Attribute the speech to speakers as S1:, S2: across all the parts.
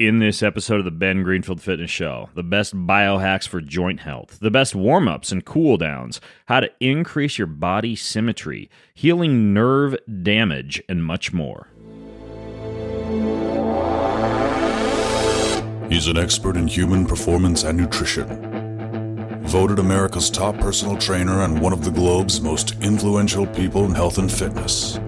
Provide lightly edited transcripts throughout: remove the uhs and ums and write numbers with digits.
S1: In this episode of the Ben Greenfield Fitness Show, the best biohacks for joint health, the best warm-ups and cool-downs, how to increase your body symmetry, healing nerve damage, and much more.
S2: He's an expert in human performance and nutrition. Voted America's top personal trainer and one of the globe's most influential people in health and fitness.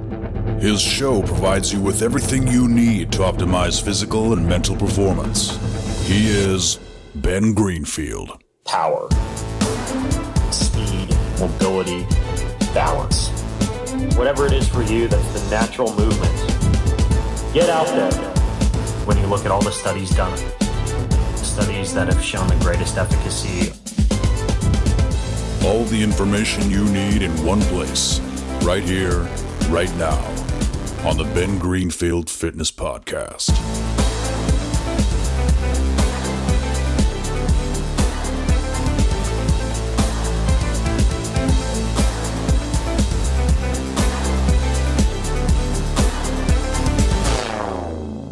S2: His show provides you with everything you need to optimize physical and mental performance. He is Ben Greenfield.
S3: Power, speed, mobility, balance. Whatever it is for you, that's the natural movement. Get out there. When you look at all the studies done, studies that have shown the greatest efficacy.
S2: All the information you need in one place, right here, right now, on the Ben Greenfield Fitness Podcast.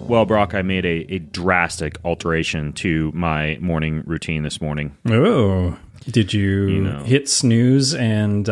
S1: Well, Brock, I made a drastic alteration to my morning routine this morning.
S4: Oh, did you hit snooze and,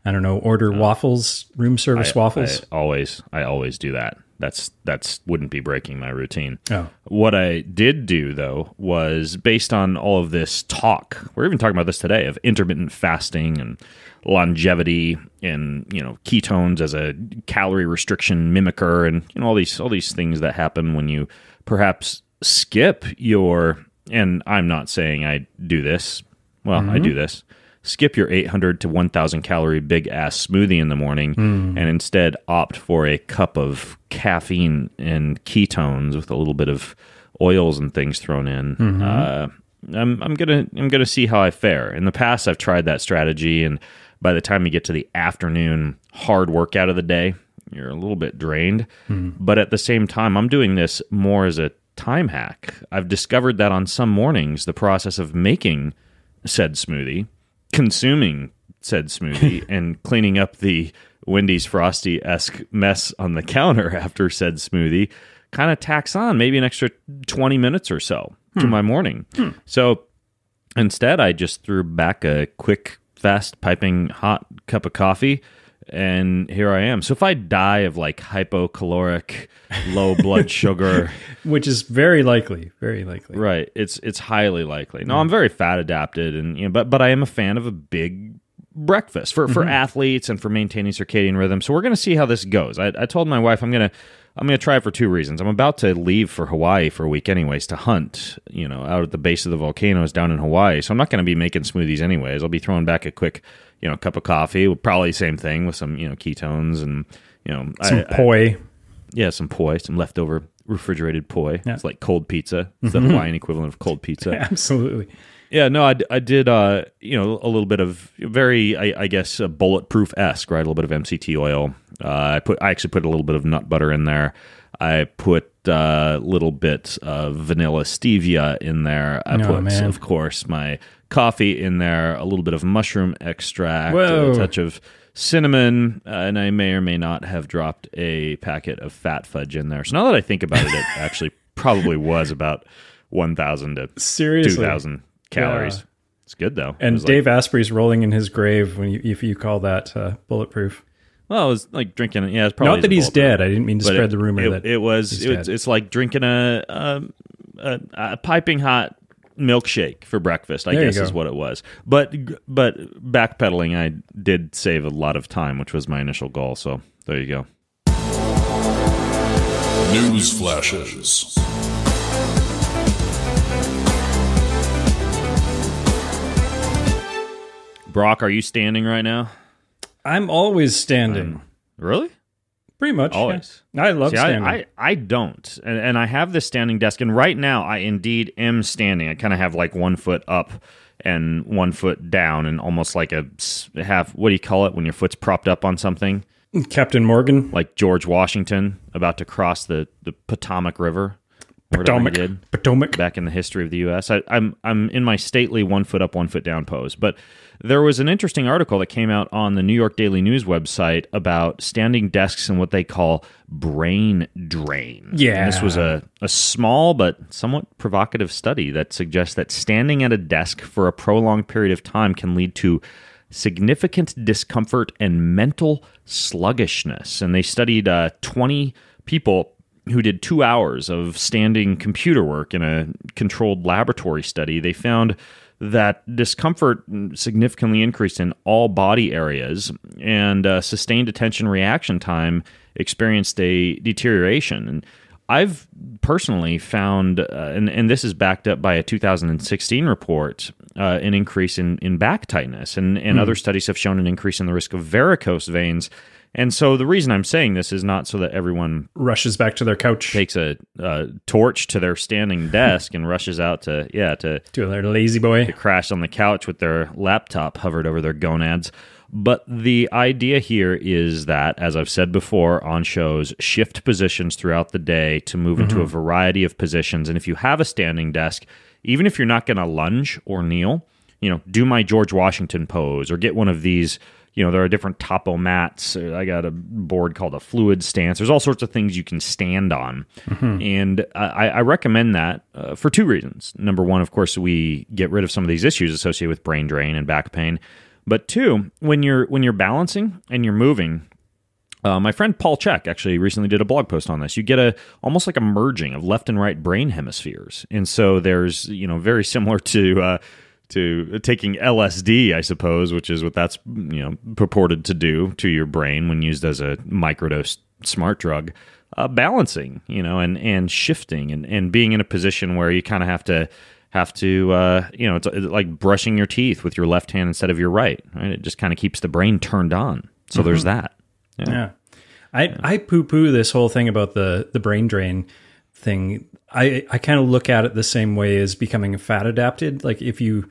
S4: order waffles, room service waffles?
S1: I always do that. That's wouldn't be breaking my routine.
S4: Oh.
S1: What I did do, though, was based on all of this talk, we're even talking about this today, of intermittent fasting and longevity and, ketones as a calorie restriction mimicker and, all these things that happen when you perhaps skip your, and I'm not saying I do this, I do this, skip your 800 to 1,000 calorie big ass smoothie in the morning and instead opt for a cup of caffeine and ketones with a little bit of oils and things thrown in. I'm gonna see how I fare. In the past, I've tried that strategy, and by the time you get to the afternoon hard workout of the day, you're a little bit drained. But at the same time, I'm doing this more as a time hack. I've discovered that on some mornings, the process of making said smoothie, consuming said smoothie, and cleaning up the Wendy's Frosty-esque mess on the counter after said smoothie kind of tacks on maybe an extra 20 minutes or so to my morning. So instead, I just threw back a quick, fast, piping hot cup of coffee, and here I am. So if I die of like hypocaloric, low blood sugar,
S4: which is very likely,
S1: right? It's highly likely. No, I'm very fat adapted, and but I am a fan of a big breakfast for athletes and for maintaining circadian rhythm. So we're going to see how this goes. I told my wife I'm going to try it for two reasons. I'm about to leave for Hawaii for a week anyways to hunt, out at the base of the volcanoes down in Hawaii. So I'm not going to be making smoothies anyways. I'll be throwing back a quick, cup of coffee, probably same thing with some, ketones and,
S4: some poi.
S1: Some poi, some leftover refrigerated poi. Yeah. It's like cold pizza. It's the Hawaiian equivalent of cold pizza.
S4: Yeah, absolutely.
S1: Yeah, no, I did, a little bit of very, I guess, bulletproof-esque, right? A little bit of MCT oil. I actually put a little bit of nut butter in there. I put a little bit of vanilla stevia in there. I put, of course, my coffee in there, a little bit of mushroom extract, a touch of cinnamon, and I may or may not have dropped a packet of fat fudge in there. So now that I think about it, it actually probably was about 1,000 to 2,000 calories. Yeah. It's good, though.
S4: And Dave Asprey's rolling in his grave if you call that bulletproof.
S1: Well, it was like drinking. Yeah, it's probably
S4: not that he's dead. I didn't mean to spread the rumor that
S1: it was. It's like drinking a piping hot milkshake for breakfast. I guess is what it was. But backpedaling, I did save a lot of time, which was my initial goal. So there you go.
S2: News flashes.
S1: Brock, are you standing right now?
S4: I'm always standing.
S1: Really?
S4: Pretty much.
S1: Always.
S4: Yeah. I love standing.
S1: I don't. And I have this standing desk. And right now, I indeed am standing. I kind of have like 1 foot up and 1 foot down and almost like a half, what do you call it when your foot's propped up on something?
S4: Captain Morgan.
S1: Like George Washington about to cross the Potomac River. whatever he did
S4: Potomac.
S1: back in the history of the U.S. I'm in my stately 1 foot up, 1 foot down pose, but there was an interesting article that came out on the New York Daily News website about standing desks and what they call brain drain.
S4: Yeah.
S1: And this was a small but somewhat provocative study that suggests that standing at a desk for a prolonged period of time can lead to significant discomfort and mental sluggishness. And they studied 20 people who did 2 hours of standing computer work in a controlled laboratory study. They found that discomfort significantly increased in all body areas, and sustained attention reaction time experienced a deterioration. And I've personally found, and this is backed up by a 2016 report, an increase in back tightness, and other studies have shown an increase in the risk of varicose veins. And so the reason I'm saying this is not so that everyone
S4: rushes back to their couch,
S1: takes a torch to their standing desk and rushes out to
S4: their lazy boy,
S1: to crash on the couch with their laptop hovered over their gonads. But the idea here is that, as I've said before on shows, shift positions throughout the day to move into a variety of positions. And if you have a standing desk, even if you're not going to lunge or kneel, do my George Washington pose or get one of these. There are different topo mats. I got a board called a fluid stance. There's all sorts of things you can stand on. And I recommend that for 2 reasons. Number one, of course, we get rid of some of these issues associated with brain drain and back pain. But 2, when you're balancing and you're moving, my friend Paul Chek actually recently did a blog post on this. You get almost like a merging of left and right brain hemispheres. And so there's, very similar to taking LSD, I suppose, which is what that's purported to do to your brain when used as a microdose smart drug. Balancing, and shifting and being in a position where you kind of have to it's like brushing your teeth with your left hand instead of your right. It just kind of keeps the brain turned on. So there's that.
S4: Yeah. I poo-poo this whole thing about the brain drain thing. I kind of look at it the same way as becoming fat adapted. Like if you're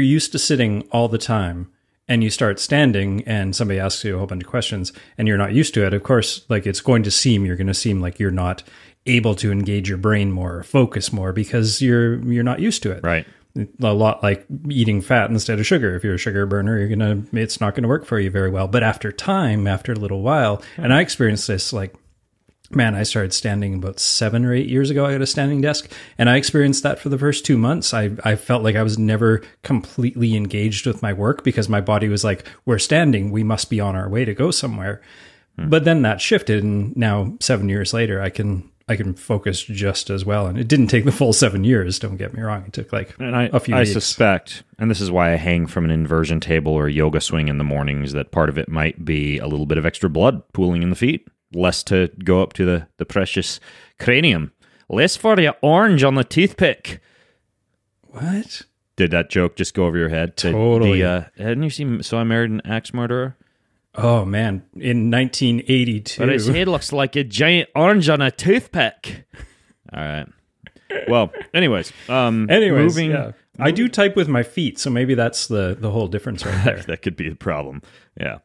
S4: used to sitting all the time and you start standing and somebody asks you a whole bunch of questions and you're not used to it, of course, like you're going to seem like you're not able to engage your brain more or focus more because you're not used to it.
S1: Right.
S4: A lot like eating fat instead of sugar. If you're a sugar burner, it's not going to work for you very well. But after a little while, and I experienced this I started standing about 7 or 8 years ago. I got a standing desk, and I experienced that for the first 2 months. I felt like I was never completely engaged with my work because my body was like, we're standing, we must be on our way to go somewhere. But then that shifted, and now 7 years later, I can focus just as well. And it didn't take the full 7 years, don't get me wrong. It took a few weeks.
S1: I suspect, and this is why I hang from an inversion table or a yoga swing in the mornings, that part of it might be a little bit of extra blood pooling in the feet. Less to go up to the precious cranium. Less for the orange on the toothpick.
S4: What?
S1: Did that joke just go over your head?
S4: Totally.
S1: Hadn't you seen So I Married an Axe Murderer?
S4: Oh, man. In 1982.
S1: But his head looks like a giant orange on a toothpick. All right. Well, anyways. Moving.
S4: Yeah. I do type with my feet, so maybe that's the whole difference right there.
S1: That could be the problem. Yeah.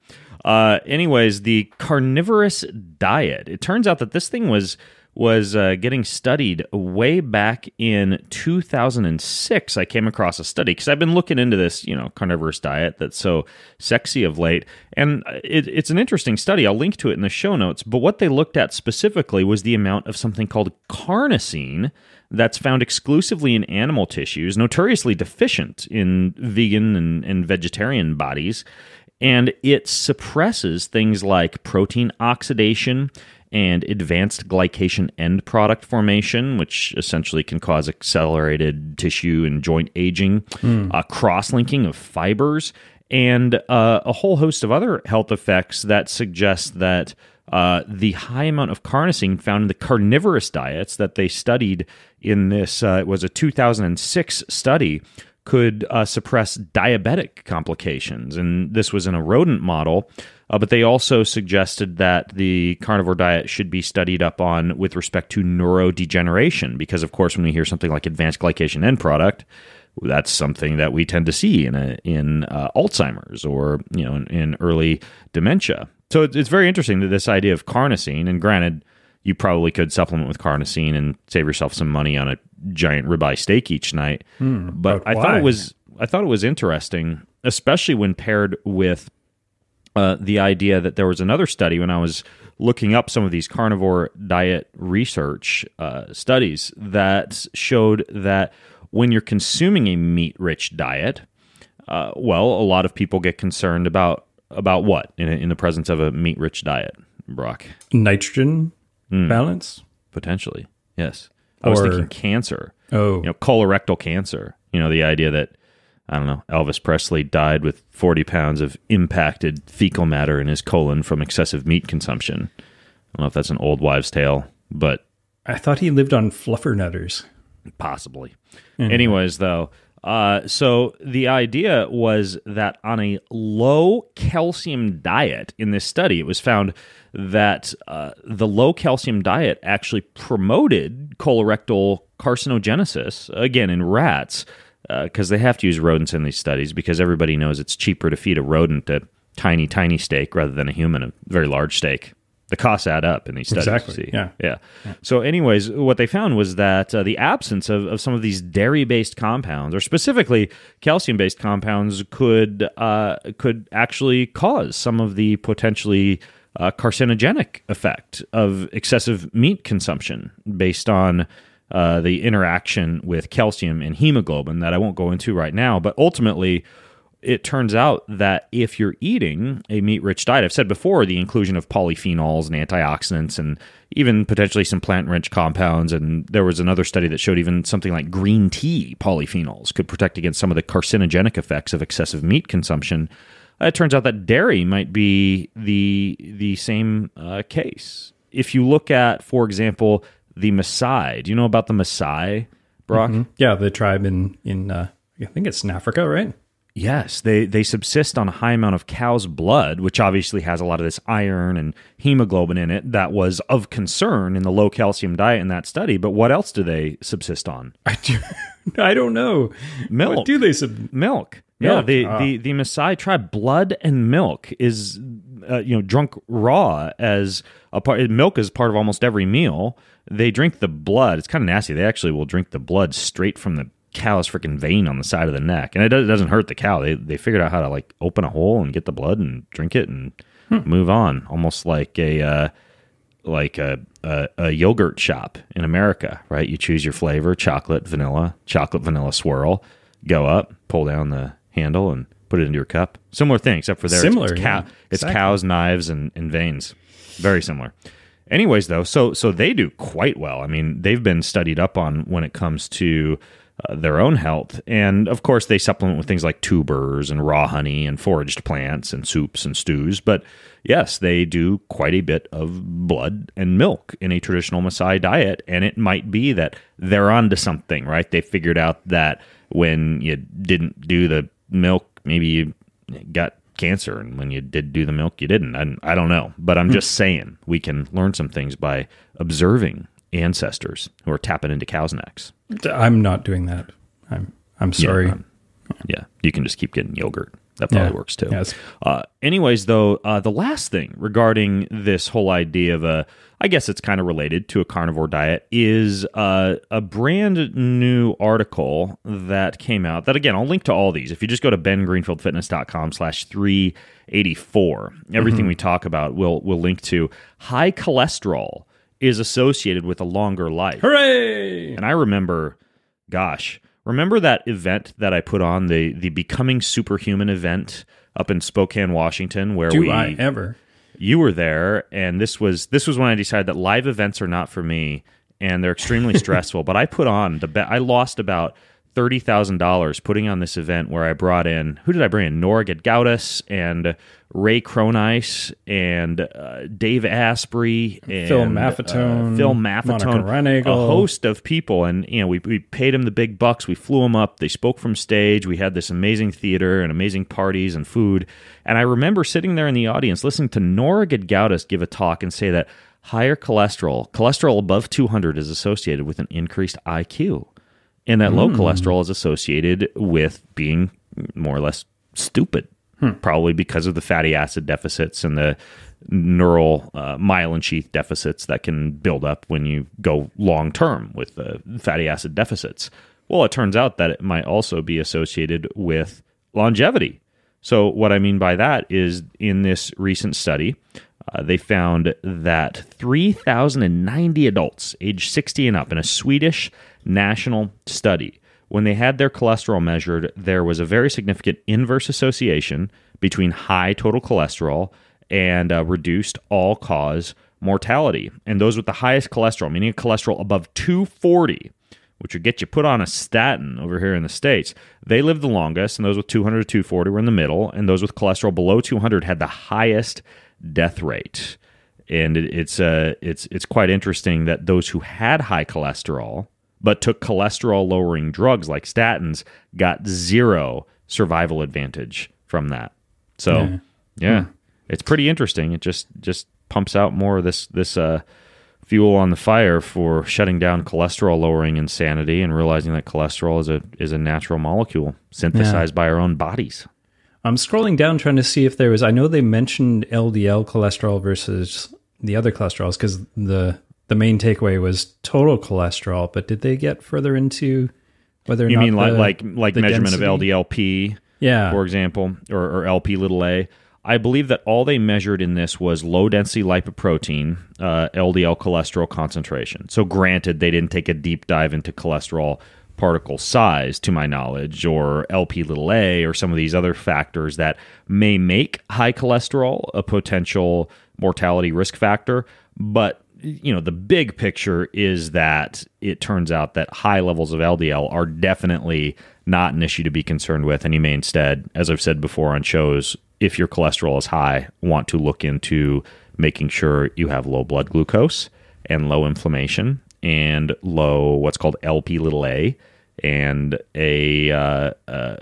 S1: Anyways, the Carnivorous Diet. It turns out that this thing was getting studied way back in 2006. I came across a study because I've been looking into this, carnivorous diet that's so sexy of late. And it's an interesting study. I'll link to it in the show notes. But what they looked at specifically was the amount of something called carnicine that's found exclusively in animal tissues, notoriously deficient in vegan and vegetarian bodies. And it suppresses things like protein oxidation and advanced glycation end product formation, which essentially can cause accelerated tissue and joint aging, cross-linking of fibers, and a whole host of other health effects that suggest that the high amount of carnicine found in the carnivorous diets that they studied in this, it was a 2006 study, could suppress diabetic complications. And this was in a rodent model, but they also suggested that the carnivore diet should be studied up on with respect to neurodegeneration, because, of course, when we hear something like advanced glycation end product, that's something that we tend to see in Alzheimer's or in early dementia. So it's very interesting that this idea of carnicine, and granted, you probably could supplement with carnosine and save yourself some money on a giant ribeye steak each night. But I thought it was interesting, especially when paired with the idea that there was another study when I was looking up some of these carnivore diet research studies that showed that when you're consuming a meat-rich diet, a lot of people get concerned about what in the presence of a meat-rich diet, Brock?
S4: Nitrogen balance?
S1: Potentially, yes. I was thinking cancer. Colorectal cancer. The idea that, I don't know, Elvis Presley died with 40 pounds of impacted fecal matter in his colon from excessive meat consumption. I don't know if that's an old wives' tale, but...
S4: I thought he lived on fluffernutters.
S1: Possibly. Anyways, though, so the idea was that on a low calcium diet in this study, it was found that the low calcium diet actually promoted colorectal carcinogenesis, again, in rats, because they have to use rodents in these studies because everybody knows it's cheaper to feed a rodent a tiny, tiny steak rather than a human a very large steak. The costs add up in these studies.
S4: Exactly.
S1: Yeah. So anyways, what they found was that the absence of some of these dairy-based compounds, or specifically calcium-based compounds, could actually cause some of the potentially carcinogenic effect of excessive meat consumption based on the interaction with calcium and hemoglobin that I won't go into right now. But ultimately, it turns out that if you're eating a meat-rich diet, I've said before, the inclusion of polyphenols and antioxidants and even potentially some plant-rich compounds, and there was another study that showed even something like green tea polyphenols could protect against some of the carcinogenic effects of excessive meat consumption. It turns out that dairy might be the same case. If you look at, for example, the Maasai. Do you know about the Maasai, Brock?
S4: Yeah, the tribe in I think it's in Africa, right?
S1: Yes, they subsist on a high amount of cow's blood, which obviously has a lot of this iron and hemoglobin in it that was of concern in the low calcium diet in that study. But what else do they subsist on?
S4: I don't know.
S1: Milk.
S4: What do they
S1: milk?
S4: Milk.
S1: Yeah, the Maasai tribe, blood and milk is drunk raw as a part. Milk is part of almost every meal. They drink the blood. It's kind of nasty. They actually will drink the blood straight from the cow's freaking vein on the side of the neck, and it doesn't hurt the cow. They figured out how to open a hole and get the blood and drink it and move on, almost like a yogurt shop in America, right? You choose your flavor: chocolate, vanilla swirl. Go up, pull down the handle, and put it into your cup. Similar thing, except for there it's cows, knives, and veins. Very similar. Anyways, though, so they do quite well. I mean, they've been studied up on when it comes to their own health. And of course, they supplement with things like tubers and raw honey and foraged plants and soups and stews. But yes, they do quite a bit of blood and milk in a traditional Maasai diet. And it might be that they're onto something, right? They figured out that when you didn't do the milk, maybe you got cancer. And when you did do the milk, you didn't. I don't know. But I'm just saying we can learn some things by observing ancestors who are tapping into cows' necks.
S4: I'm not doing that. I'm sorry.
S1: Yeah, you can just keep getting yogurt. That probably works too.
S4: Yes.
S1: Anyways, though, the last thing regarding this whole idea of I guess it's kind of related to a carnivore diet, is a brand new article that came out that, again, I'll link to all these. If you just go to bengreenfieldfitness.com/384, everything we talk about we'll link to. High cholesterol is associated with a longer life.
S4: Hooray!
S1: And I remember that event that I put on, the Becoming Superhuman event up in Spokane, Washington, where
S4: I ever?
S1: You were there, and this was when I decided that live events are not for me, and they're extremely stressful. But I put on I lost about $30,000 putting on this event where I brought in, who did I bring in? Nora Gedgaudas and Ray Cronice and Dave Asprey and
S4: Phil Maffetone,
S1: Monica
S4: Reinagle,
S1: a host of people. And we paid them the big bucks. We flew them up. They spoke from stage. We had this amazing theater and amazing parties and food. And I remember sitting there in the audience listening to Nora Gedgaudas give a talk and say that higher cholesterol above 200 is associated with an increased IQ. And that low cholesterol is associated with being more or less stupid, probably because of the fatty acid deficits and the neural myelin sheath deficits that can build up when you go long term with fatty acid deficits. Well, it turns out that it might also be associated with longevity. So what I mean by that is in this recent study, they found that 3,090 adults aged 60 and up in a Swedish national study, when they had their cholesterol measured, there was a very significant inverse association between high total cholesterol and reduced all-cause mortality. And those with the highest cholesterol, meaning a cholesterol above 240, which would get you put on a statin over here in the States, they lived the longest, and those with 200 to 240 were in the middle, and those with cholesterol below 200 had the highest death rate. And it's quite interesting that those who had high cholesterol but took cholesterol-lowering drugs like statins got zero survival advantage from that. So, it's pretty interesting. It just pumps out more of this fuel on the fire for shutting down cholesterol-lowering insanity and realizing that cholesterol is a natural molecule synthesized by our own bodies.
S4: I'm scrolling down trying to see if there was... I know they mentioned LDL cholesterol versus the other cholesterols because the main takeaway was total cholesterol, but did they get further into whether or not...
S1: You mean like measurement
S4: density?
S1: of LDLP, for example, or LP little a? I believe that all they measured in this was low-density lipoprotein, LDL cholesterol concentration. So granted, they didn't take a deep dive into cholesterol particle size, to my knowledge, or LP little a, or some of these other factors that may make high cholesterol a potential mortality risk factor. But, the big picture is that it turns out that high levels of LDL are definitely not an issue to be concerned with, and you may instead, as I've said before on shows, if your cholesterol is high, want to look into making sure you have low blood glucose and low inflammation and low what's called LP little a and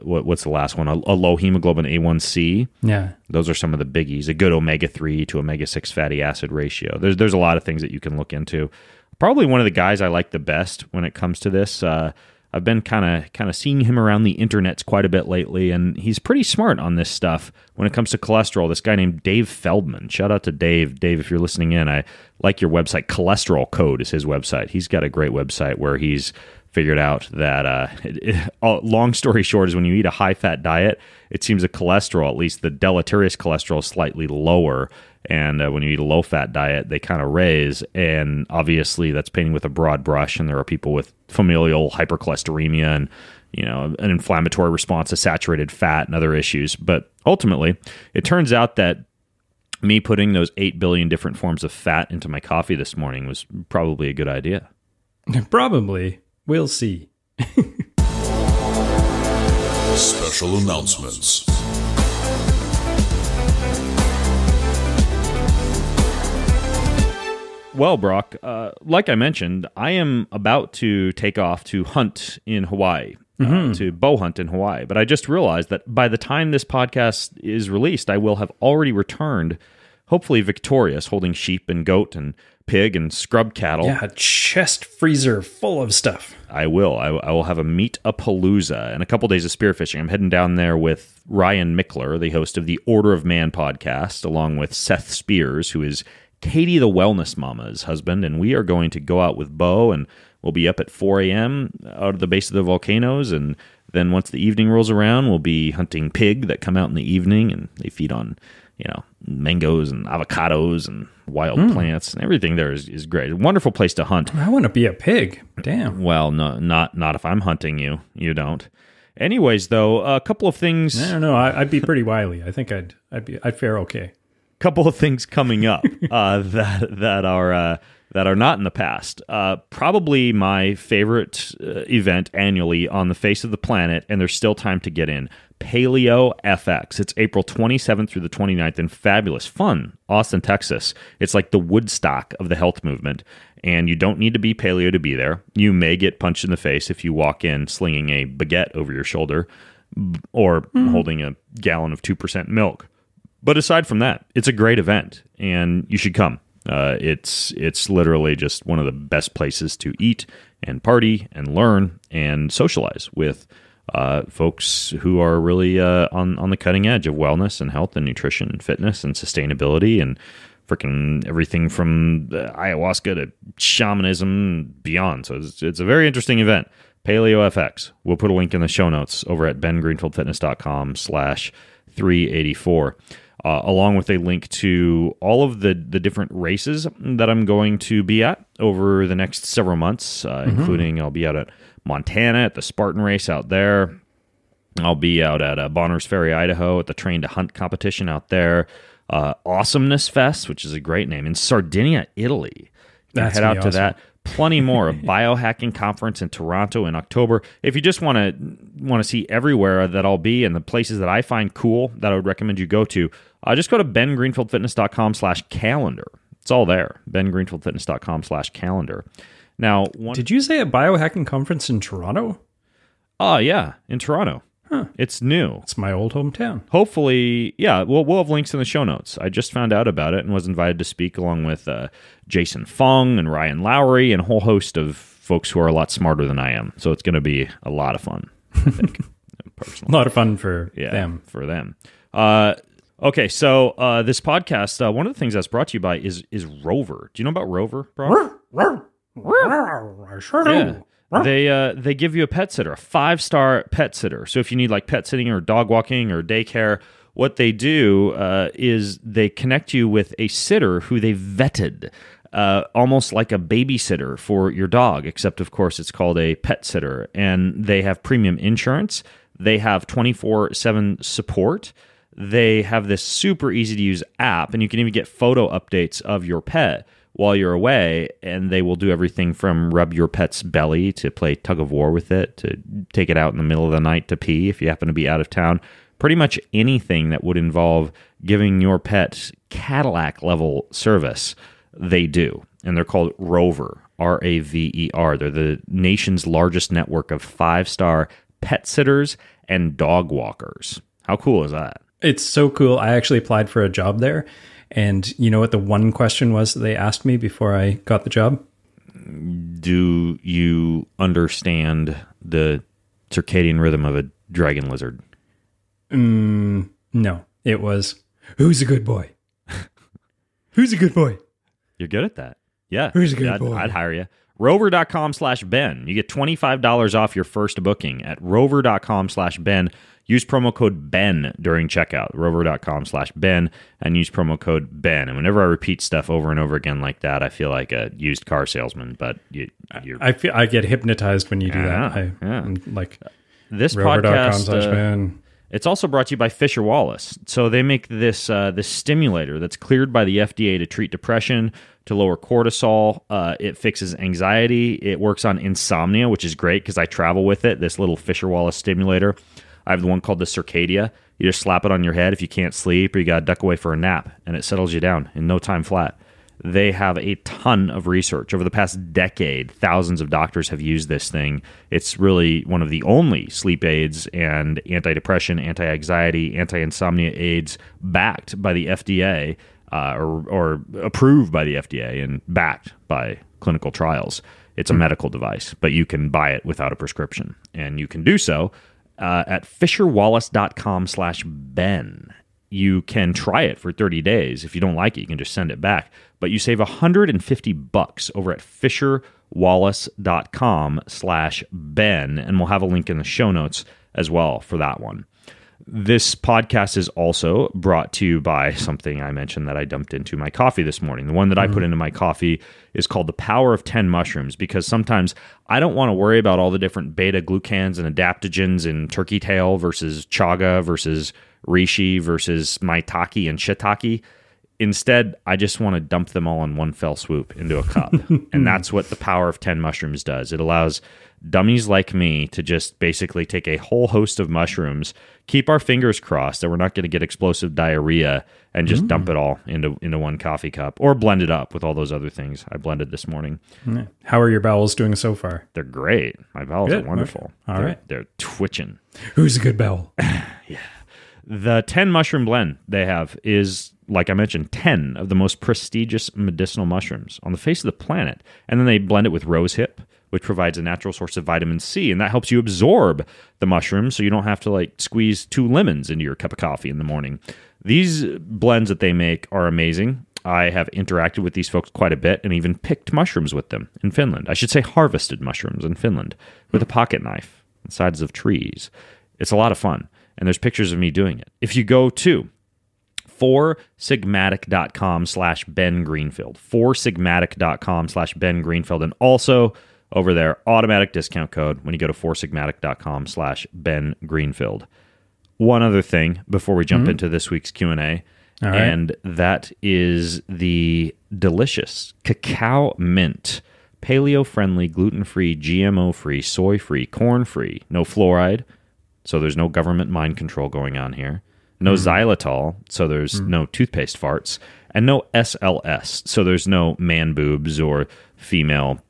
S1: what's the last one? A low hemoglobin A1C.
S4: Yeah.
S1: Those are some of the biggies. A good omega-3 to omega-6 fatty acid ratio. There's a lot of things that you can look into. Probably one of the guys I like the best when it comes to this. I've been kind of seeing him around the internets quite a bit lately, and he's pretty smart on this stuff when it comes to cholesterol. This guy named Dave Feldman. Shout out to Dave. Dave, if you're listening in, I like your website. Cholesterol Code is his website. He's got a great website where he's figured out that, long story short, is when you eat a high-fat diet, it seems that cholesterol, at least the deleterious cholesterol, is slightly lower. And when you eat a low-fat diet, they kind of raise. And obviously, that's painting with a broad brush. And there are people with familial hypercholesteremia and, an inflammatory response to saturated fat and other issues. But ultimately, it turns out that me putting those 8 billion different forms of fat into my coffee this morning was probably a good idea.
S4: Probably. We'll see.
S2: Special announcements.
S1: Well, Brock, like I mentioned, I am about to take off to hunt in Hawaii, to bow hunt in Hawaii. But I just realized that by the time this podcast is released, I will have already returned, hopefully victorious, holding sheep and goat and pig and scrub cattle.
S4: Yeah, a chest freezer full of stuff.
S1: I will. I will have a meat-a-palooza and a couple days of spearfishing. I'm heading down there with Ryan Mickler, the host of the Order of Man podcast, along with Seth Spears, who is Katie the Wellness Mama's husband, and we are going to go out with Bo, and we'll be up at 4 a.m. out of the base of the volcanoes, and then once the evening rolls around, we'll be hunting pig that come out in the evening, and they feed on, mangoes and avocados and wild plants, and everything there is great. A wonderful place to hunt.
S4: I want to be a pig. Damn.
S1: Well, no, not if I'm hunting you. You don't. Anyways, though, a couple of things.
S4: No, I'd be pretty wily. I think I'd fare okay.
S1: Couple of things coming up that are not in the past. Probably my favorite event annually on the face of the planet, and there's still time to get in. Paleo FX. It's April 27th through the 29th in fabulous, fun Austin, Texas. It's like the Woodstock of the health movement, and you don't need to be paleo to be there. You may get punched in the face if you walk in slinging a baguette over your shoulder or holding a gallon of 2% milk. But aside from that, it's a great event, and you should come. It's literally just one of the best places to eat and party and learn and socialize with folks who are really on the cutting edge of wellness and health and nutrition and fitness and sustainability. And freaking everything from ayahuasca to shamanism and beyond. So it's a very interesting event. Paleo FX. We'll put a link in the show notes over at bengreenfieldfitness.com/384, along with a link to all of the different races that I'm going to be at over the next several months, including I'll be out at Montana at the Spartan race out there. I'll be out at Bonners Ferry, Idaho at the Train to Hunt competition out there. Awesomeness Fest, which is a great name, in Sardinia, Italy. Head out to that. Plenty more. A biohacking conference in Toronto in October. If you just want to see everywhere that I'll be and the places that I find cool that I would recommend you go to, just go to bengreenfieldfitness.com/calendar. It's all there. bengreenfieldfitness.com/calendar. Now,
S4: did you say a biohacking conference in Toronto?
S1: Oh, yeah, in Toronto.
S4: Huh.
S1: It's new.
S4: It's my old hometown.
S1: Hopefully, yeah, we'll have links in the show notes. I just found out about it and was invited to speak along with Jason Fung and Ryan Lowry and a whole host of folks who are a lot smarter than I am. So it's going to be a lot of fun, I think, personally.
S4: A lot of fun for them.
S1: For them. Okay, so this podcast, one of the things that's brought to you by is Rover. Do you know about Rover, bro?
S4: I sure do.
S1: Yeah. They give you a pet sitter, a 5-star pet sitter. So if you need like pet sitting or dog walking or daycare, what they do is they connect you with a sitter who they vetted, almost like a babysitter for your dog, except of course it's called a pet sitter. And they have premium insurance. They have 24/7 support. They have this super easy to use app, and you can even get photo updates of your pet while you're away, and they will do everything from rub your pet's belly to play tug of war with it, to take it out in the middle of the night to pee if you happen to be out of town. Pretty much anything that would involve giving your pet Cadillac level service, they do. And they're called Rover, Raver. They're the nation's largest network of 5-star pet sitters and dog walkers. How cool is that?
S4: It's so cool. I actually applied for a job there. And you know what the one question was that they asked me before I got the job?
S1: Do you understand the circadian rhythm of a dragon lizard?
S4: No. It was, who's a good boy? Who's a good boy?
S1: You're good at that. Yeah.
S4: Who's a good boy?
S1: I'd hire you. Rover.com/Ben. You get $25 off your first booking at rover.com/Ben. Use promo code BEN during checkout, rover.com/Ben, and use promo code BEN. And whenever I repeat stuff over and over again like that, I feel like a used car salesman. But
S4: I get hypnotized when you do that. I'm like,
S1: this
S4: rover.com/Ben.
S1: It's also brought to you by Fisher Wallace. So they make this stimulator that's cleared by the FDA to treat depression, to lower cortisol. It fixes anxiety. It works on insomnia, which is great because I travel with it, this little Fisher Wallace stimulator. I have the one called the Circadia. You just slap it on your head if you can't sleep or you got to duck away for a nap, and it settles you down in no time flat. They have a ton of research. Over the past decade, thousands of doctors have used this thing. It's really one of the only sleep aids and antidepressant, anti-anxiety, anti-insomnia aids backed by the FDA or approved by the FDA and backed by clinical trials. It's a medical device, but you can buy it without a prescription, and you can do so at fisherwallace.com/Ben. You can try it for 30 days. If you don't like it, you can just send it back. But you save $150 over at fisherwallace.com/Ben, and we'll have a link in the show notes as well for that one. This podcast is also brought to you by something I mentioned that I dumped into my coffee this morning. The one that I put into my coffee is called the Power of 10 Mushrooms, because sometimes I don't want to worry about all the different beta-glucans and adaptogens in turkey tail versus chaga versus reishi versus maitake and shiitake. Instead, I just want to dump them all in one fell swoop into a cup. And that's what the Power of 10 Mushrooms does. It allows dummies like me to just basically take a whole host of mushrooms, keep our fingers crossed that we're not going to get explosive diarrhea, and just dump it all into one coffee cup, or blend it up with all those other things I blended this morning.
S4: How are your bowels doing so far?
S1: They're great. My bowels are wonderful.
S4: All right.
S1: They're twitching.
S4: Who's a good bowel?
S1: Yeah. The 10 mushroom blend they have is, like I mentioned, 10 of the most prestigious medicinal mushrooms on the face of the planet. And then they blend it with rosehip, which provides a natural source of vitamin C, and that helps you absorb the mushrooms so you don't have to like squeeze 2 lemons into your cup of coffee in the morning. These blends that they make are amazing. I have interacted with these folks quite a bit and even picked mushrooms with them in Finland. I should say harvested mushrooms in Finland with a pocket knife on sides of trees. It's a lot of fun, and there's pictures of me doing it. If you go to foursigmatic.com/Ben Greenfield, foursigmatic.com/Ben Greenfield, and also over there, automatic discount code when you go to foursigmatic.com/Ben Greenfield. One other thing before we jump into this week's Q&A, and that is the delicious cacao mint, paleo-friendly, gluten-free, GMO-free, soy-free, corn-free, no fluoride, so there's no government mind control going on here, no xylitol, so there's no toothpaste farts, and no SLS, so there's no man boobs or female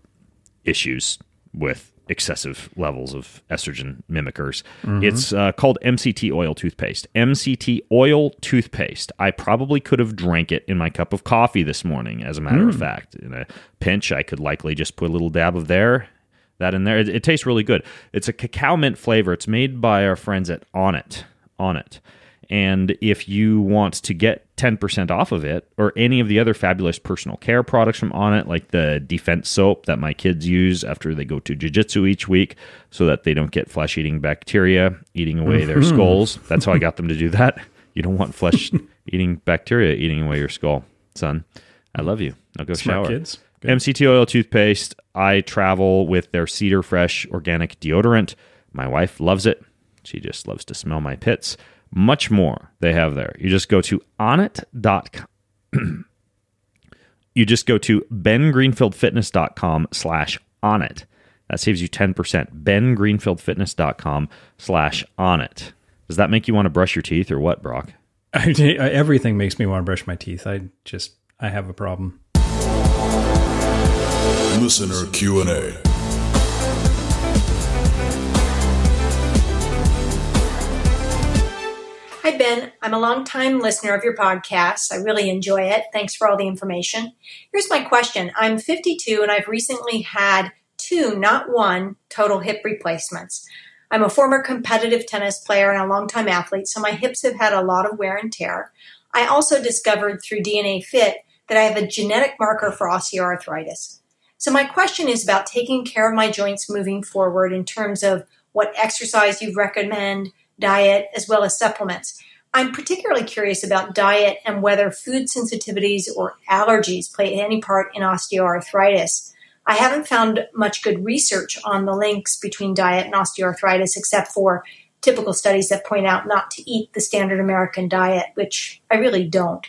S1: issues with excessive levels of estrogen mimickers. It's called Mct Oil Toothpaste. Mct Oil Toothpaste. I probably could have drank it in my cup of coffee this morning, as a matter of fact. In a pinch, I could likely just put a little dab of that in there. It tastes really good. It's a cacao mint flavor. It's made by our friends at Onnit. And if you want to get 10% off of it, or any of the other fabulous personal care products from Onnit, like the defense soap that my kids use after they go to jiu-jitsu each week so that they don't get flesh-eating bacteria eating away their skulls. That's how I got them to do that. You don't want flesh-eating bacteria eating away your skull, son. I love you. Now go
S4: Smart
S1: shower.
S4: kids. Good.
S1: Mct Oil Toothpaste. I travel with their Cedar Fresh organic deodorant. My wife loves it. She just loves to smell my pits. Much more they have there. You just go to onnit.com. You just go to bengreenfieldfitness.com/onnit. That saves you 10%. bengreenfieldfitness.com/onnit. Does that make you want to brush your teeth or what, Brock?
S4: Everything makes me want to brush my teeth. I have a problem.
S2: Listener Q&A.
S5: Hi, Ben. I'm a longtime listener of your podcast. I really enjoy it. Thanks for all the information. Here's my question. I'm 52 and I've recently had 2, not 1, total hip replacements. I'm a former competitive tennis player and a longtime athlete, so my hips have had a lot of wear and tear. I also discovered through DNA Fit that I have a genetic marker for osteoarthritis. So my question is about taking care of my joints moving forward in terms of what exercise you recommend, diet, as well as supplements. I'm particularly curious about diet and whether food sensitivities or allergies play any part in osteoarthritis. I haven't found much good research on the links between diet and osteoarthritis, except for typical studies that point out not to eat the standard American diet, which I really don't.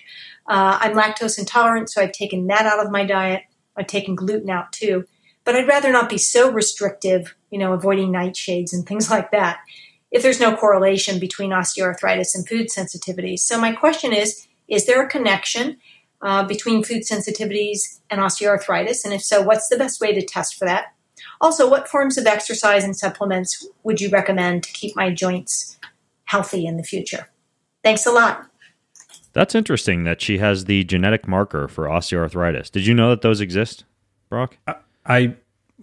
S5: I'm lactose intolerant, so I've taken that out of my diet. I've taken gluten out too. But I'd rather not be so restrictive, avoiding nightshades and things like that, if there's no correlation between osteoarthritis and food sensitivities. So my question is there a connection between food sensitivities and osteoarthritis? And if so, what's the best way to test for that? Also, what forms of exercise and supplements would you recommend to keep my joints healthy in the future? Thanks a lot.
S1: That's interesting that she has the genetic marker for osteoarthritis. Did you know that those exist, Brock?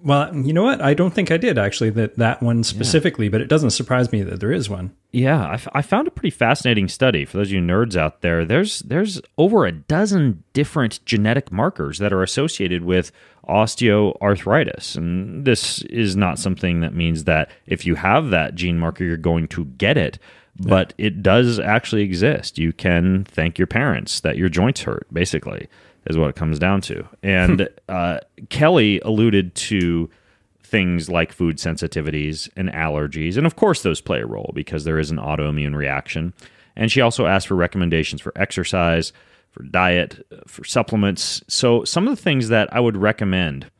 S4: Well, you know what? I don't think I did, actually, that one specifically, but it doesn't surprise me that there is one.
S1: Yeah, I found a pretty fascinating study. For those of you nerds out there, there's over a dozen different genetic markers that are associated with osteoarthritis. And this is not something that means that if you have that gene marker, you're going to get it. But it does actually exist. You can thank your parents that your joints hurt, basically, is what it comes down to. And Kelly alluded to things like food sensitivities and allergies. And of course, those play a role because there is an autoimmune reaction. And she also asked for recommendations for exercise, for diet, for supplements. So some of the things that I would recommend,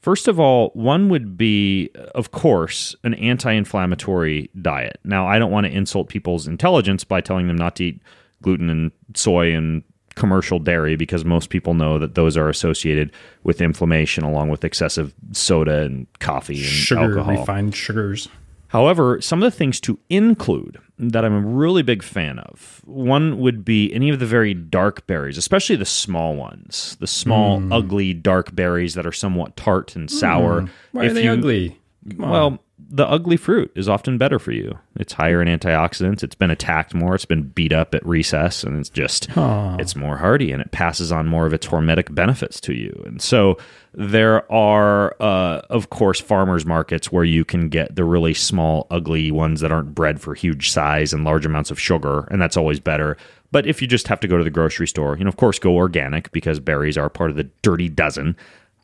S1: first of all, one would be, of course, an anti-inflammatory diet. Now, I don't want to insult people's intelligence by telling them not to eat gluten and soy and commercial dairy, because most people know that those are associated with inflammation along with excessive soda and coffee and alcohol.
S4: Refined sugars.
S1: However, some of the things to include that I'm a really big fan of, one would be any of the very dark berries, especially the small ones, the small, ugly, dark berries that are somewhat tart and sour.
S4: Why are they ugly?
S1: Well, the ugly fruit is often better for you. It's higher in antioxidants. It's been attacked more. It's been beat up at recess, and it's more hardy, and it passes on more of its hormetic benefits to you. And so there are, of course, farmers markets where you can get the really small, ugly ones that aren't bred for huge size and large amounts of sugar, and that's always better. But if you just have to go to the grocery store, of course, go organic, because berries are part of the dirty dozen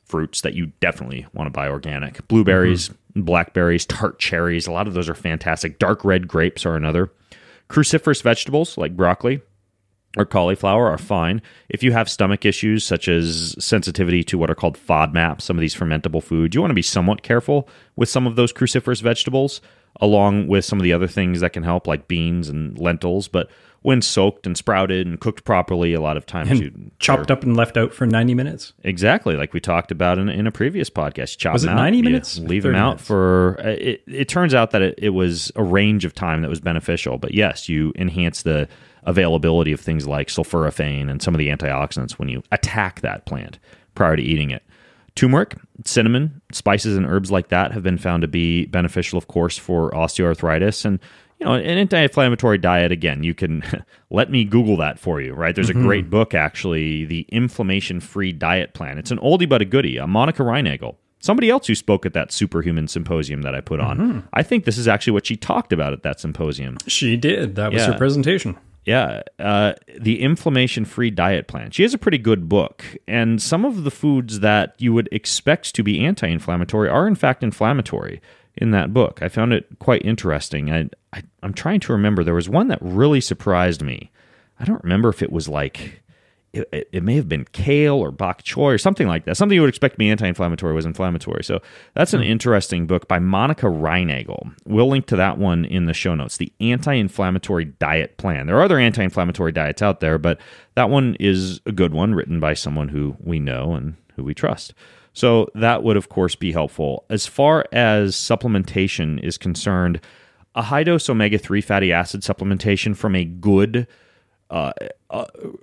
S1: fruits that you definitely want to buy organic. Blueberries, blackberries, tart cherries, a lot of those are fantastic. Dark red grapes are another. Cruciferous vegetables like broccoli or cauliflower are fine. If you have stomach issues such as sensitivity to what are called FODMAPs, some of these fermentable foods, you want to be somewhat careful with some of those cruciferous vegetables, along with some of the other things that can help, like beans and lentils. But when soaked and sprouted and cooked properly, a lot of times
S4: chopped up and left out for 90 minutes.
S1: Exactly, like we talked about in a previous podcast. Chop
S4: was
S1: them
S4: it 90
S1: out,
S4: minutes?
S1: Leave them out for... It turns out that it was a range of time that was beneficial. But yes, you enhance the availability of things like sulforaphane and some of the antioxidants when you attack that plant prior to eating it. Turmeric, cinnamon, spices and herbs like that have been found to be beneficial, of course, for osteoarthritis. And an anti-inflammatory diet, again, you can let me Google that for you, right? There's a great book, actually, The Inflammation-Free Diet Plan. It's an oldie but a goodie. Monica Reinagel, somebody else who spoke at that Superhuman Symposium that I put on. I think this is actually what she talked about at that symposium.
S4: She did. That was her presentation.
S1: Yeah, The Inflammation-Free Diet Plan. She has a pretty good book, and some of the foods that you would expect to be anti-inflammatory are, in fact, inflammatory in that book. I found it quite interesting. I'm trying to remember. There was one that really surprised me. I don't remember if it was like, it may have been kale or bok choy or something like that. Something you would expect to be anti-inflammatory was inflammatory. So that's an interesting book by Monica Reinagel. We'll link to that one in the show notes, The Anti-Inflammatory Diet Plan. There are other anti-inflammatory diets out there, but that one is a good one, written by someone who we know and who we trust. So that would, of course, be helpful. As far as supplementation is concerned, a high-dose omega-3 fatty acid supplementation from a good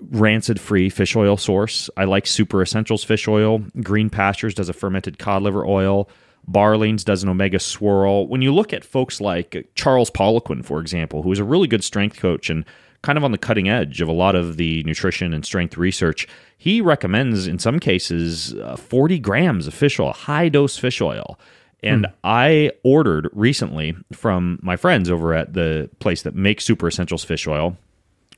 S1: rancid-free fish oil source. I like Super Essentials fish oil. Green Pastures does a fermented cod liver oil. Barleans does an omega swirl. When you look at folks like Charles Poliquin, for example, who is a really good strength coach and kind of on the cutting edge of a lot of the nutrition and strength research, he recommends, in some cases, 40 grams of fish oil, high-dose fish oil. And I ordered recently from my friends over at the place that makes Super Essentials fish oil,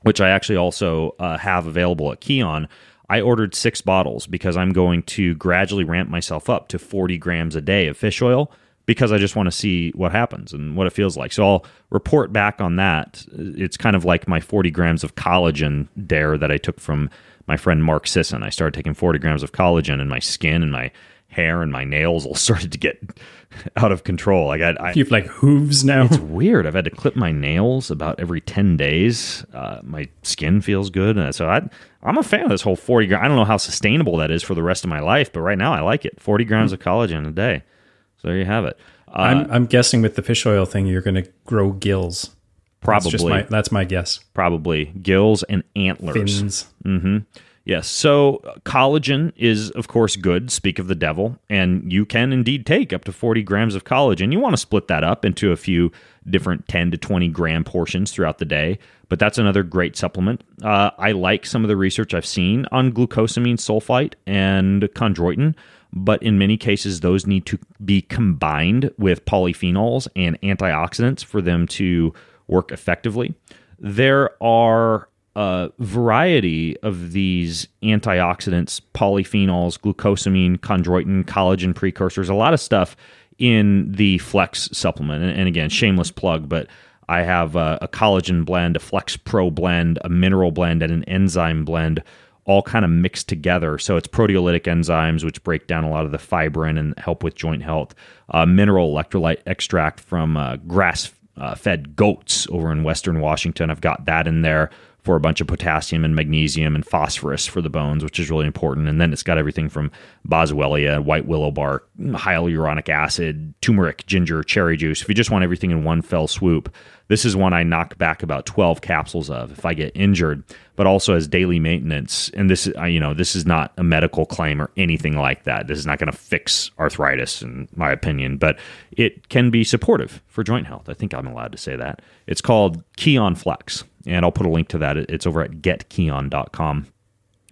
S1: which I actually also have available at Keon. I ordered 6 bottles because I'm going to gradually ramp myself up to 40 grams a day of fish oil, because I just want to see what happens and what it feels like. So I'll report back on that. It's kind of like my 40 grams of collagen dare that I took from my friend Mark Sisson. I started taking 40 grams of collagen, and my skin and my hair and my nails all started to get out of control. You have like
S4: hooves now.
S1: It's weird. I've had to clip my nails about every 10 days. My skin feels good. So I'm a fan of this whole 40 grams. I don't know how sustainable that is for the rest of my life, but right now I like it. 40 grams of collagen a day. So there you have it.
S4: I'm guessing with the fish oil thing, you're going to grow gills.
S1: Probably.
S4: That's my guess.
S1: Probably. Gills and antlers.
S4: Fins.
S1: Mm-hmm. Yes. So collagen is, of course, good. Speak of the devil. And you can indeed take up to 40 grams of collagen. You want to split that up into a few different 10 to 20 gram portions throughout the day. But that's another great supplement. I like some of the research I've seen on glucosamine sulfite and chondroitin. But in many cases, those need to be combined with polyphenols and antioxidants for them to work effectively. There are a variety of these antioxidants, polyphenols, glucosamine, chondroitin, collagen precursors, a lot of stuff in the Flex supplement. And again, shameless plug, but I have a collagen blend, a Flex Pro blend, a mineral blend, and an enzyme blend, all kind of mixed together. So it's proteolytic enzymes, which break down a lot of the fibrin and help with joint health. Mineral electrolyte extract from grass-fed goats over in Western Washington. I've got that in there for a bunch of potassium and magnesium and phosphorus for the bones, which is really important. And then it's got everything from boswellia, white willow bark, hyaluronic acid, turmeric, ginger, cherry juice. If you just want everything in one fell swoop, this is one I knock back about 12 capsules of if I get injured. but also as daily maintenance. And this, this is not a medical claim or anything like that. This is not going to fix arthritis, in my opinion, but it can be supportive for joint health. I think I'm allowed to say that. It's called Keon Flex, and I'll put a link to that. It's over at getkeon.com.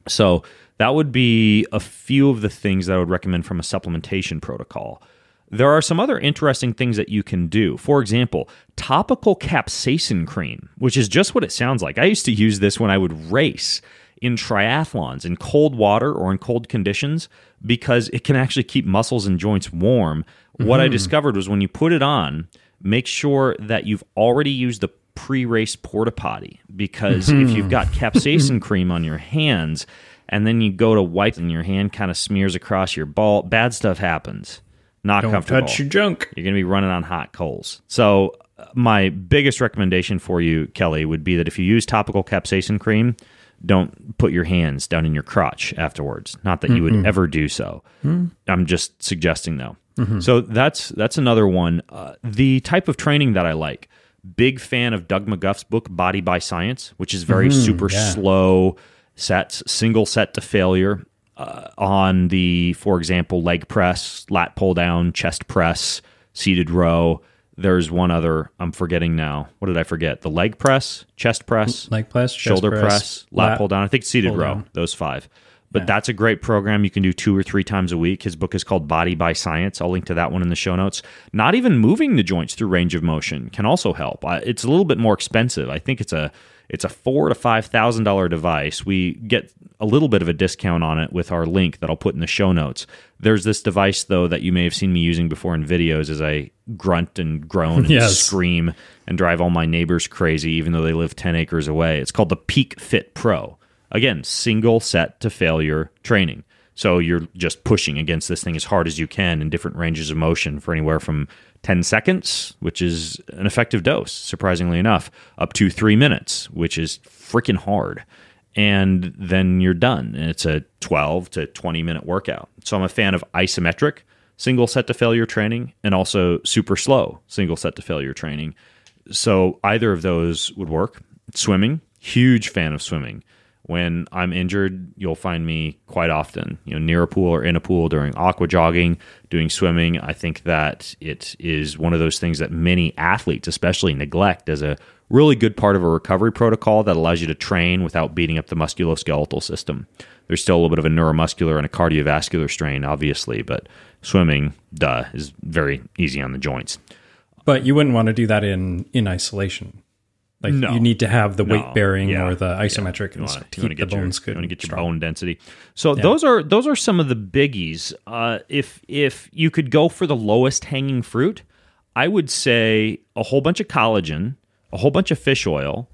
S1: So that would be a few of the things that I would recommend from a supplementation protocol. There are some other interesting things that you can do. For example, topical capsaicin cream, which is just what it sounds like. I used to use this when I would race in triathlons in cold water or in cold conditions because it can actually keep muscles and joints warm. What I discovered was when you put it on, make sure that you've already used the pre-race porta potty, because if you've got capsaicin cream on your hands and then you go to wipe and your hand kind of smears across your ball, bad stuff happens. Not
S4: Don't
S1: comfortable.
S4: touch your junk.
S1: You're going to be running on hot coals. So my biggest recommendation for you, Kelly, would be that if you use topical capsaicin cream, don't put your hands down in your crotch afterwards. Not that you would ever do so. I'm just suggesting, though. So that's another one. The type of training that I like, big fan of Doug McGuff's book, Body by Science, which is very super slow sets, single set to failure. On the, for example, leg press, lat pull down, chest press, seated row. There's one other, I'm forgetting now. What did I forget? The leg press, chest press,
S4: leg press,
S1: shoulder press, lat pull down. I think seated row,
S4: down.
S1: those 5. But that's a great program you can do 2 or 3 times a week. His book is called Body by Science. I'll link to that one in the show notes. Not even moving the joints through range of motion can also help. It's a little bit more expensive. I think it's a $4,000 to $5,000 device. We get a little bit of a discount on it with our link that I'll put in the show notes. There's this device, though, that you may have seen me using before in videos as I grunt and groan and scream and drive all my neighbors crazy, even though they live 10 acres away. It's called the Peak Fit Pro. Again, single set to failure training. So you're just pushing against this thing as hard as you can in different ranges of motion for anywhere from 10 seconds, which is an effective dose, surprisingly enough, up to 3 minutes, which is freaking hard. And then you're done. And it's a 12 to 20-minute workout. So I'm a fan of isometric single set to failure training and also super slow single set to failure training. So either of those would work. Swimming, huge fan of swimming. When I'm injured, you'll find me quite often, near a pool or in a pool during aqua jogging, doing swimming. I think that it is one of those things that many athletes especially neglect as a really good part of a recovery protocol that allows you to train without beating up the musculoskeletal system. There's still a little bit of a neuromuscular and a cardiovascular strain, obviously, but swimming, is very easy on the joints.
S4: But you wouldn't want to do that in isolation. Like
S1: No.
S4: You need to have the weight bearing
S1: Yeah.
S4: or the isometric and to keep the bones good.
S1: You want to get your
S4: strong.
S1: bone density. So those are some of the biggies. If you could go for the lowest hanging fruit, I would say a whole bunch of collagen, a whole bunch of fish oil,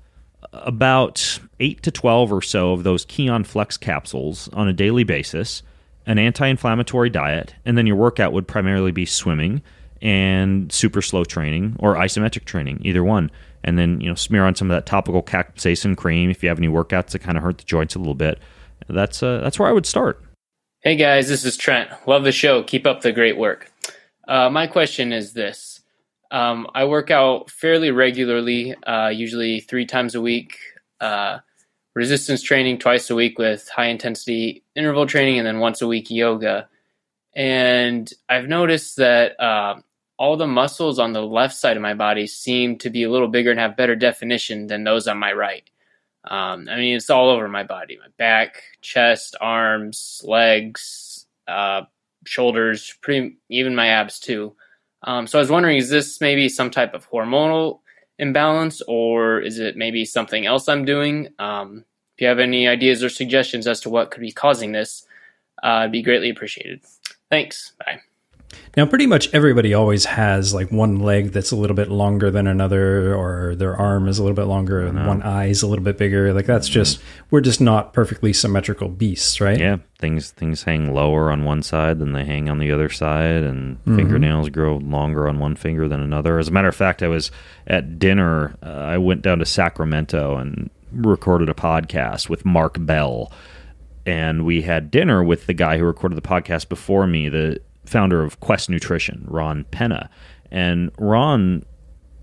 S1: about 8 to 12 or so of those Keon Flex capsules on a daily basis, an anti-inflammatory diet, and then your workout would primarily be swimming and super slow training or isometric training, either one. And then, smear on some of that topical capsaicin cream if you have any workouts that kind of hurt the joints a little bit. That's where I would start.
S6: Hey guys, this is Trent. Love the show. Keep up the great work. My question is this. I work out fairly regularly, usually 3 times a week. Resistance training twice a week with high intensity interval training, and then once a week yoga. And I've noticed that all the muscles on the left side of my body seem to be a little bigger and have better definition than those on my right. It's all over my body, my back, chest, arms, legs, shoulders, even my abs too. So I was wondering, is this maybe some type of hormonal imbalance, or is it maybe something else I'm doing? If you have any ideas or suggestions as to what could be causing this, it'd be greatly appreciated. Thanks. Bye.
S4: Now, pretty much everybody always has like one leg that's a little bit longer than another, or their arm is a little bit longer and one eye is a little bit bigger. Like that's we're just not perfectly symmetrical beasts, right?
S1: Yeah, things hang lower on one side than they hang on the other side, and fingernails grow longer on one finger than another. As a matter of fact, I was at dinner. I went down to Sacramento and recorded a podcast with Mark Bell, and we had dinner with the guy who recorded the podcast before me, the founder of Quest Nutrition, Ron Penna. And Ron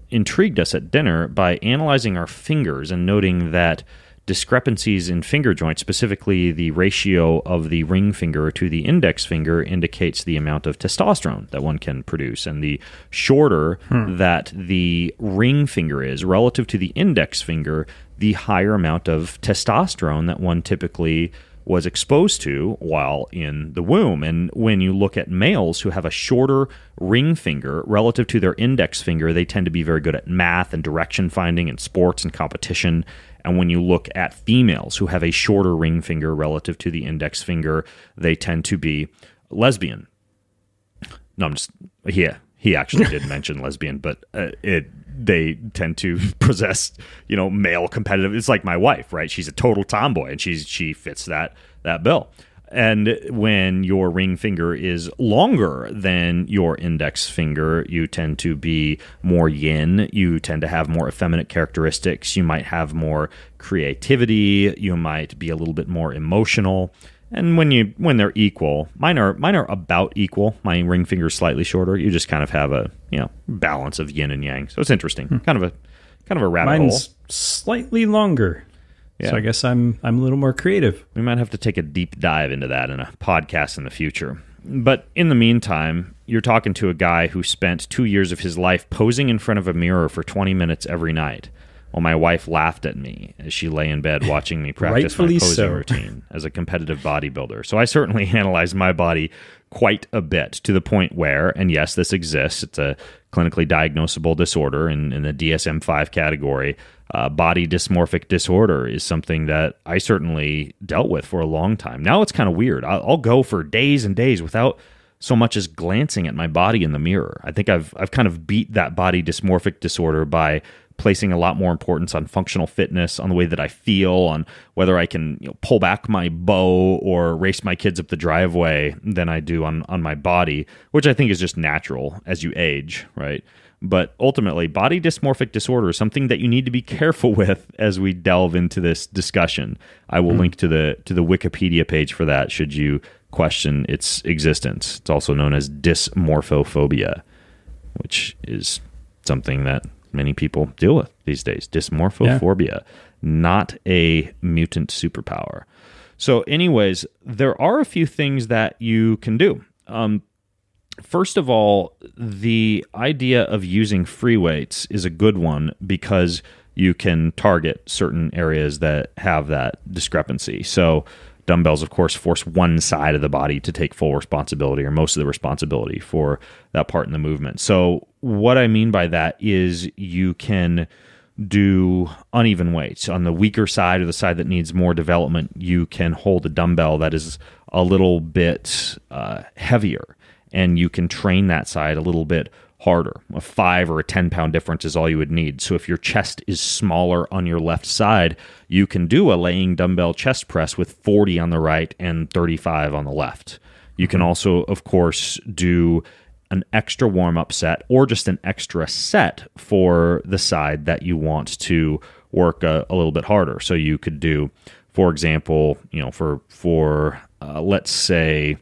S1: intrigued us at dinner by analyzing our fingers and noting that discrepancies in finger joints, specifically the ratio of the ring finger to the index finger, indicates the amount of testosterone that one can produce. And the shorter that the ring finger is relative to the index finger, the higher amount of testosterone that one typically was exposed to while in the womb. And when you look at males who have a shorter ring finger relative to their index finger, they tend to be very good at math and direction finding and sports and competition. And when you look at females who have a shorter ring finger relative to the index finger, they tend to be lesbian. No, I'm just, he actually did mention lesbian, but they tend to possess, male competitive. It's like my wife, right? She's a total tomboy, and she fits that bill. And when your ring finger is longer than your index finger, you tend to be more yin. You tend to have more effeminate characteristics. You might have more creativity. You might be a little bit more emotional. And when they're equal, mine are about equal. My ring finger is slightly shorter. You just kind of have a balance of yin and yang. So it's interesting. Kind of a rabbit hole.
S4: Mine's slightly longer. Yeah. So I guess I'm a little more creative.
S1: We might have to take a deep dive into that in a podcast in the future. But in the meantime, you're talking to a guy who spent 2 years of his life posing in front of a mirror for 20 minutes every night. Well, my wife laughed at me as she lay in bed watching me practice my posing routine as a competitive bodybuilder. So I certainly analyzed my body quite a bit, to the point where, and yes, this exists, it's a clinically diagnosable disorder in the DSM-5 category. Body dysmorphic disorder is something that I certainly dealt with for a long time. Now it's kind of weird. I'll go for days and days without so much as glancing at my body in the mirror. I think I've kind of beat that body dysmorphic disorder by placing a lot more importance on functional fitness, on the way that I feel, on whether I can pull back my bow or race my kids up the driveway than I do on my body, which I think is just natural as you age, right? But ultimately, body dysmorphic disorder is something that you need to be careful with as we delve into this discussion. I will link to the Wikipedia page for that should you question its existence. It's also known as dysmorphophobia, which is something that many people deal with these days. Dysmorphophobia, not a mutant superpower. So anyways, there are a few things that you can do. First of all, the idea of using free weights is a good one because you can target certain areas that have that discrepancy. So dumbbells, of course, force one side of the body to take full responsibility or most of the responsibility for that part in the movement. So what I mean by that is you can do uneven weights. On the weaker side or the side that needs more development, you can hold a dumbbell that is a little bit heavier, and you can train that side a little bit harder. A 5 or a 10-pound difference is all you would need. So if your chest is smaller on your left side, you can do a laying dumbbell chest press with 40 on the right and 35 on the left. You can also, of course, do an extra warm-up set or just an extra set for the side that you want to work a little bit harder. So you could do, for example, for let's say,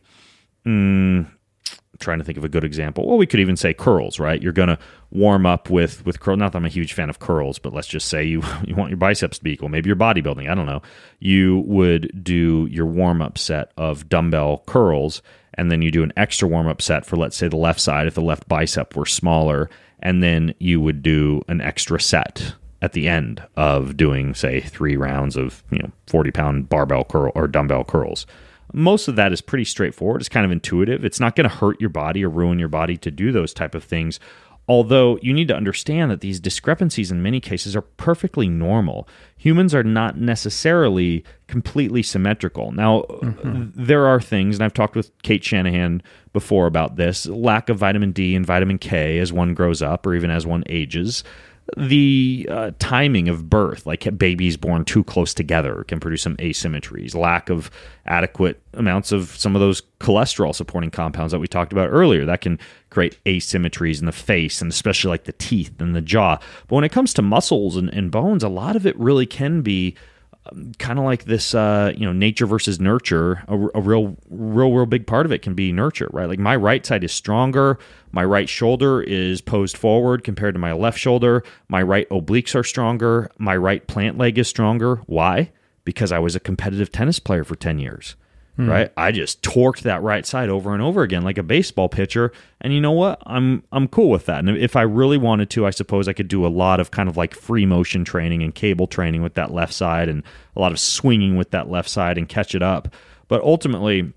S1: trying to think of a good example. Well, we could even say curls, right? You're going to warm up with curl. Not that I'm a huge fan of curls, but let's just say you want your biceps to be equal. Maybe you're bodybuilding. I don't know. You would do your warm-up set of dumbbell curls, and then you do an extra warm-up set for, let's say, the left side if the left bicep were smaller, and then you would do an extra set at the end of doing, say, 3 rounds of 40-pound barbell curl or dumbbell curls. Most of that is pretty straightforward. It's kind of intuitive. It's not going to hurt your body or ruin your body to do those type of things. Although you need to understand that these discrepancies in many cases are perfectly normal. Humans are not necessarily completely symmetrical. Now, there are things, and I've talked with Kate Shanahan before about this, lack of vitamin D and vitamin K as one grows up or even as one ages. The timing of birth, like babies born too close together, can produce some asymmetries. Lack of adequate amounts of some of those cholesterol-supporting compounds that we talked about earlier, that can create asymmetries in the face, and especially like the teeth and the jaw. But when it comes to muscles and bones, a lot of it really can be kind of like this, nature versus nurture. A real big part of it can be nurture, right? Like my right side is stronger. My right shoulder is posed forward compared to my left shoulder. My right obliques are stronger. My right plant leg is stronger. Why? Because I was a competitive tennis player for 10 years. Right, I just torqued that right side over and over again like a baseball pitcher, and you know what? I'm cool with that. And if I really wanted to, I suppose I could do a lot of kind of like free motion training and cable training with that left side, and a lot of swinging with that left side and catch it up. But ultimately,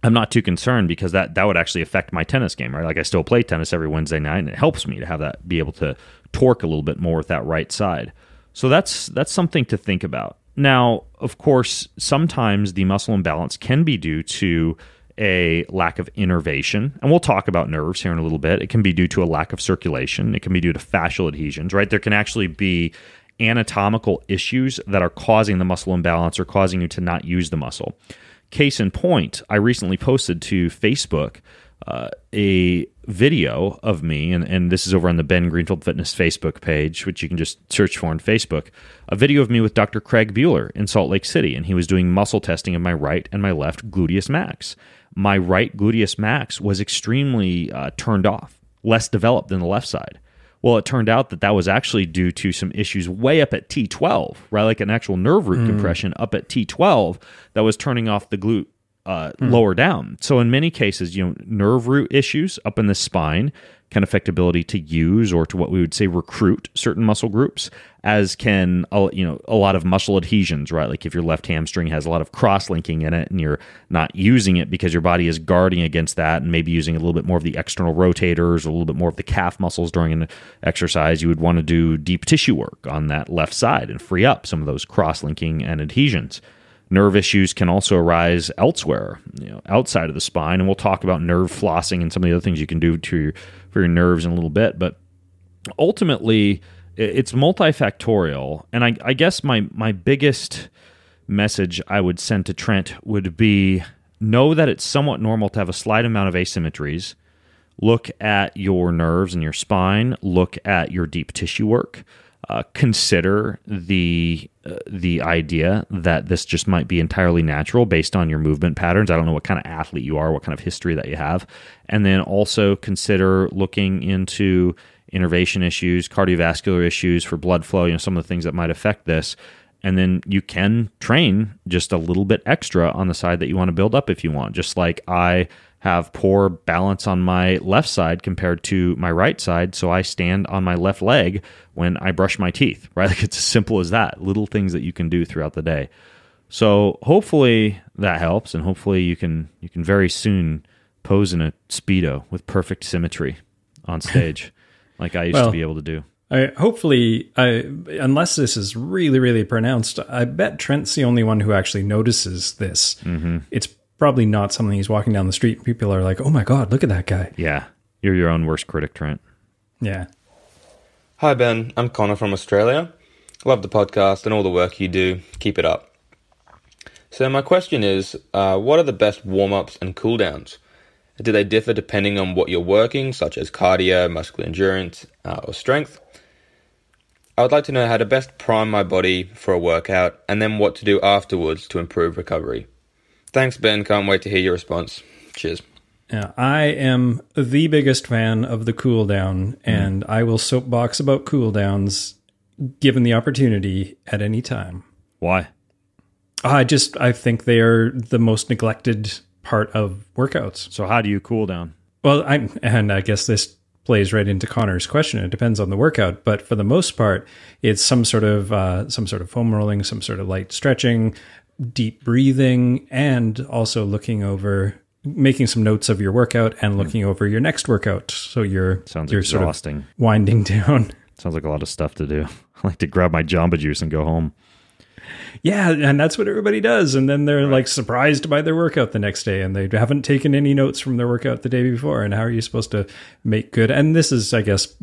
S1: I'm not too concerned because that would actually affect my tennis game, right? Like I still play tennis every Wednesday night, and it helps me to have that, be able to torque a little bit more with that right side. So that's something to think about. Now, of course, sometimes the muscle imbalance can be due to a lack of innervation, and we'll talk about nerves here in a little bit. It can be due to a lack of circulation. It can be due to fascial adhesions, right? There can actually be anatomical issues that are causing the muscle imbalance or causing you to not use the muscle. Case in point, I recently posted to Facebook a video of me, and this is over on the Ben Greenfield Fitness Facebook page, which you can just search for on Facebook, a video of me with Dr. Craig Bueller in Salt Lake City, and he was doing muscle testing of my right and my left gluteus max. My right gluteus max was extremely turned off, less developed than the left side. Well, it turned out that was actually due to some issues way up at T12, right? Like an actual nerve root compression up at T12 that was turning off the glute lower down. So in many cases, nerve root issues up in the spine can affect ability to use, or to what we would say recruit, certain muscle groups, as can a lot of muscle adhesions, right? Like if your left hamstring has a lot of cross-linking in it and you're not using it because your body is guarding against that and maybe using a little bit more of the external rotators, a little bit more of the calf muscles during an exercise, you would want to do deep tissue work on that left side and free up some of those cross-linking and adhesions. Nerve issues can also arise elsewhere, outside of the spine, and we'll talk about nerve flossing and some of the other things you can do for your nerves in a little bit. But ultimately, it's multifactorial, and I guess my biggest message I would send to Trent would be, know that it's somewhat normal to have a slight amount of asymmetries. Look at your nerves and your spine. Look at your deep tissue work. Consider the idea that this just might be entirely natural based on your movement patterns. I don't know what kind of athlete you are, what kind of history that you have. And then also consider looking into innervation issues, cardiovascular issues for blood flow, some of the things that might affect this. And then you can train just a little bit extra on the side that you want to build up if you want. Just like I have poor balance on my left side compared to my right side, so I stand on my left leg when I brush my teeth, right? Like it's as simple as that. Little things that you can do throughout the day. So hopefully that helps, and hopefully you can very soon pose in a Speedo with perfect symmetry on stage, like I used to be able to do.
S4: Unless this is really, really pronounced, I bet Trent's the only one who actually notices this. Mm-hmm. It's probably not something he's walking down the street and people are like, oh my God, look at that guy.
S1: Yeah. You're your own worst critic, Trent.
S4: Yeah.
S7: Hi, Ben. I'm Connor from Australia. Love the podcast and all the work you do. Keep it up. So my question is, what are the best warm-ups and cool-downs? Do they differ depending on what you're working, such as cardio, muscular endurance, or strength? I would like to know how to best prime my body for a workout and then what to do afterwards to improve recovery. Thanks, Ben. Can't wait to hear your response. Cheers.
S4: Yeah, I am the biggest fan of the cool down, and I will soapbox about cool downs given the opportunity at any time.
S1: Why?
S4: I think they are the most neglected part of workouts.
S1: So how do you cool down?
S4: Well, I guess this plays right into Connor's question. It depends on the workout, but for the most part, it's some sort of foam rolling, some sort of light stretching, deep breathing, and also making some notes of your workout and looking over your next workout. So you're
S1: exhausting.
S4: Sort of winding down.
S1: Sounds like a lot of stuff to do. I like to grab my Jamba Juice and go home.
S4: Yeah, and that's what everybody does. And then they're like surprised by their workout the next day, and they haven't taken any notes from their workout the day before. And how are you supposed to make good? And this is, I guess,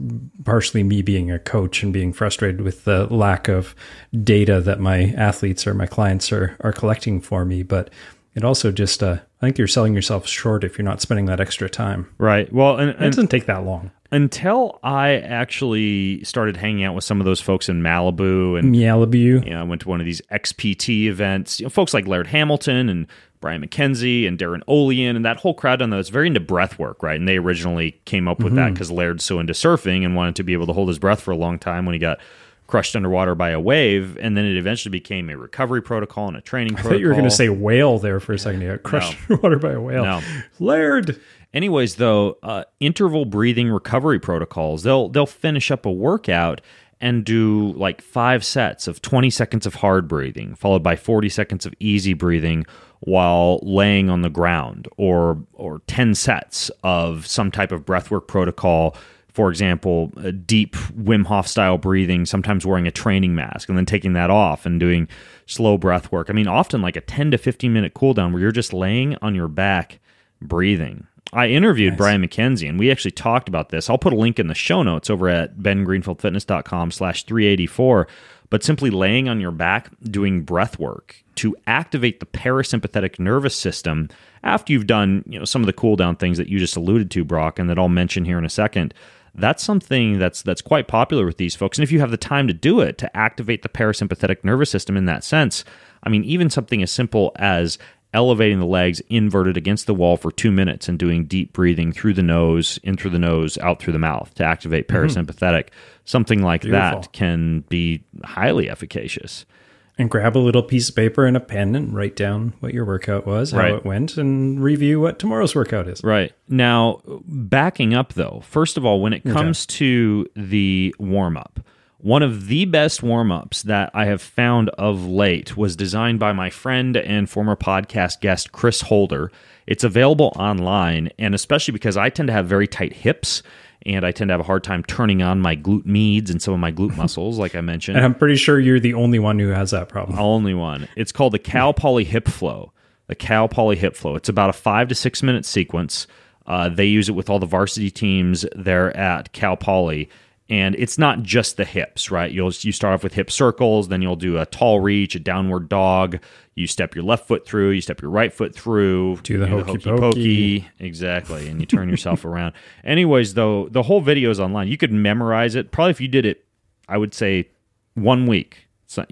S4: partially me being a coach and being frustrated with the lack of data that my athletes or my clients are collecting for me. But it also just, I think you're selling yourself short if you're not spending that extra time.
S1: Right. Well, and
S4: it doesn't take that long.
S1: Until I actually started hanging out with some of those folks in Malibu. And I went to one of these XPT events. Folks like Laird Hamilton and Brian McKenzie and Darren Olean and that whole crowd down there is very into breath work, right? And they originally came up with that because Laird's so into surfing and wanted to be able to hold his breath for a long time when he got crushed underwater by a wave, and then it eventually became a recovery protocol and a training protocol.
S4: I thought you were going to say whale there for a second. You got crushed underwater by a whale.
S1: No.
S4: Laird.
S1: Anyways, though, interval breathing recovery protocols, they'll finish up a workout and do like 5 sets of 20 seconds of hard breathing, followed by 40 seconds of easy breathing while laying on the ground, or 10 sets of some type of breathwork protocol. For example, a deep Wim Hof style breathing, sometimes wearing a training mask and then taking that off and doing slow breath work. I mean, often like a 10 to 15 minute cool down where you're just laying on your back breathing. I interviewed Brian McKenzie, and we actually talked about this. I'll put a link in the show notes over at bengreenfieldfitness.com/384. But simply laying on your back doing breath work to activate the parasympathetic nervous system after you've done some of the cool down things that you just alluded to, Brock, and that I'll mention here in a second. That's something that's quite popular with these folks. And if you have the time to do it, to activate the parasympathetic nervous system in that sense, I mean, even something as simple as elevating the legs inverted against the wall for 2 minutes and doing deep breathing through the nose, in through the nose, out through the mouth to activate parasympathetic. Something like that can be highly efficacious.
S4: And grab a little piece of paper and a pen and write down what your workout was, how it went, and review what tomorrow's workout is.
S1: Right. Now, backing up though, first of all, when it comes to the warm-up, one of the best warm-ups that I have found of late was designed by my friend and former podcast guest, Chris Holder. It's available online, and especially because I tend to have very tight hips, and I tend to have a hard time turning on my glute medius and some of my glute muscles, like I mentioned.
S4: And I'm pretty sure you're the only one who has that problem.
S1: Only one. It's called the Cal Poly Hip Flow. The Cal Poly Hip Flow. It's about a 5 to 6 minute sequence. They use it with all the varsity teams there at Cal Poly. And it's not just the hips, right? You start off with hip circles, then you'll do a tall reach, a downward dog. You step your left foot through, you step your right foot through.
S4: Do the hokey pokey.
S1: Exactly, and you turn yourself around. Anyways, though, the whole video is online. You could memorize it. Probably if you did it, I would say 1 week. So,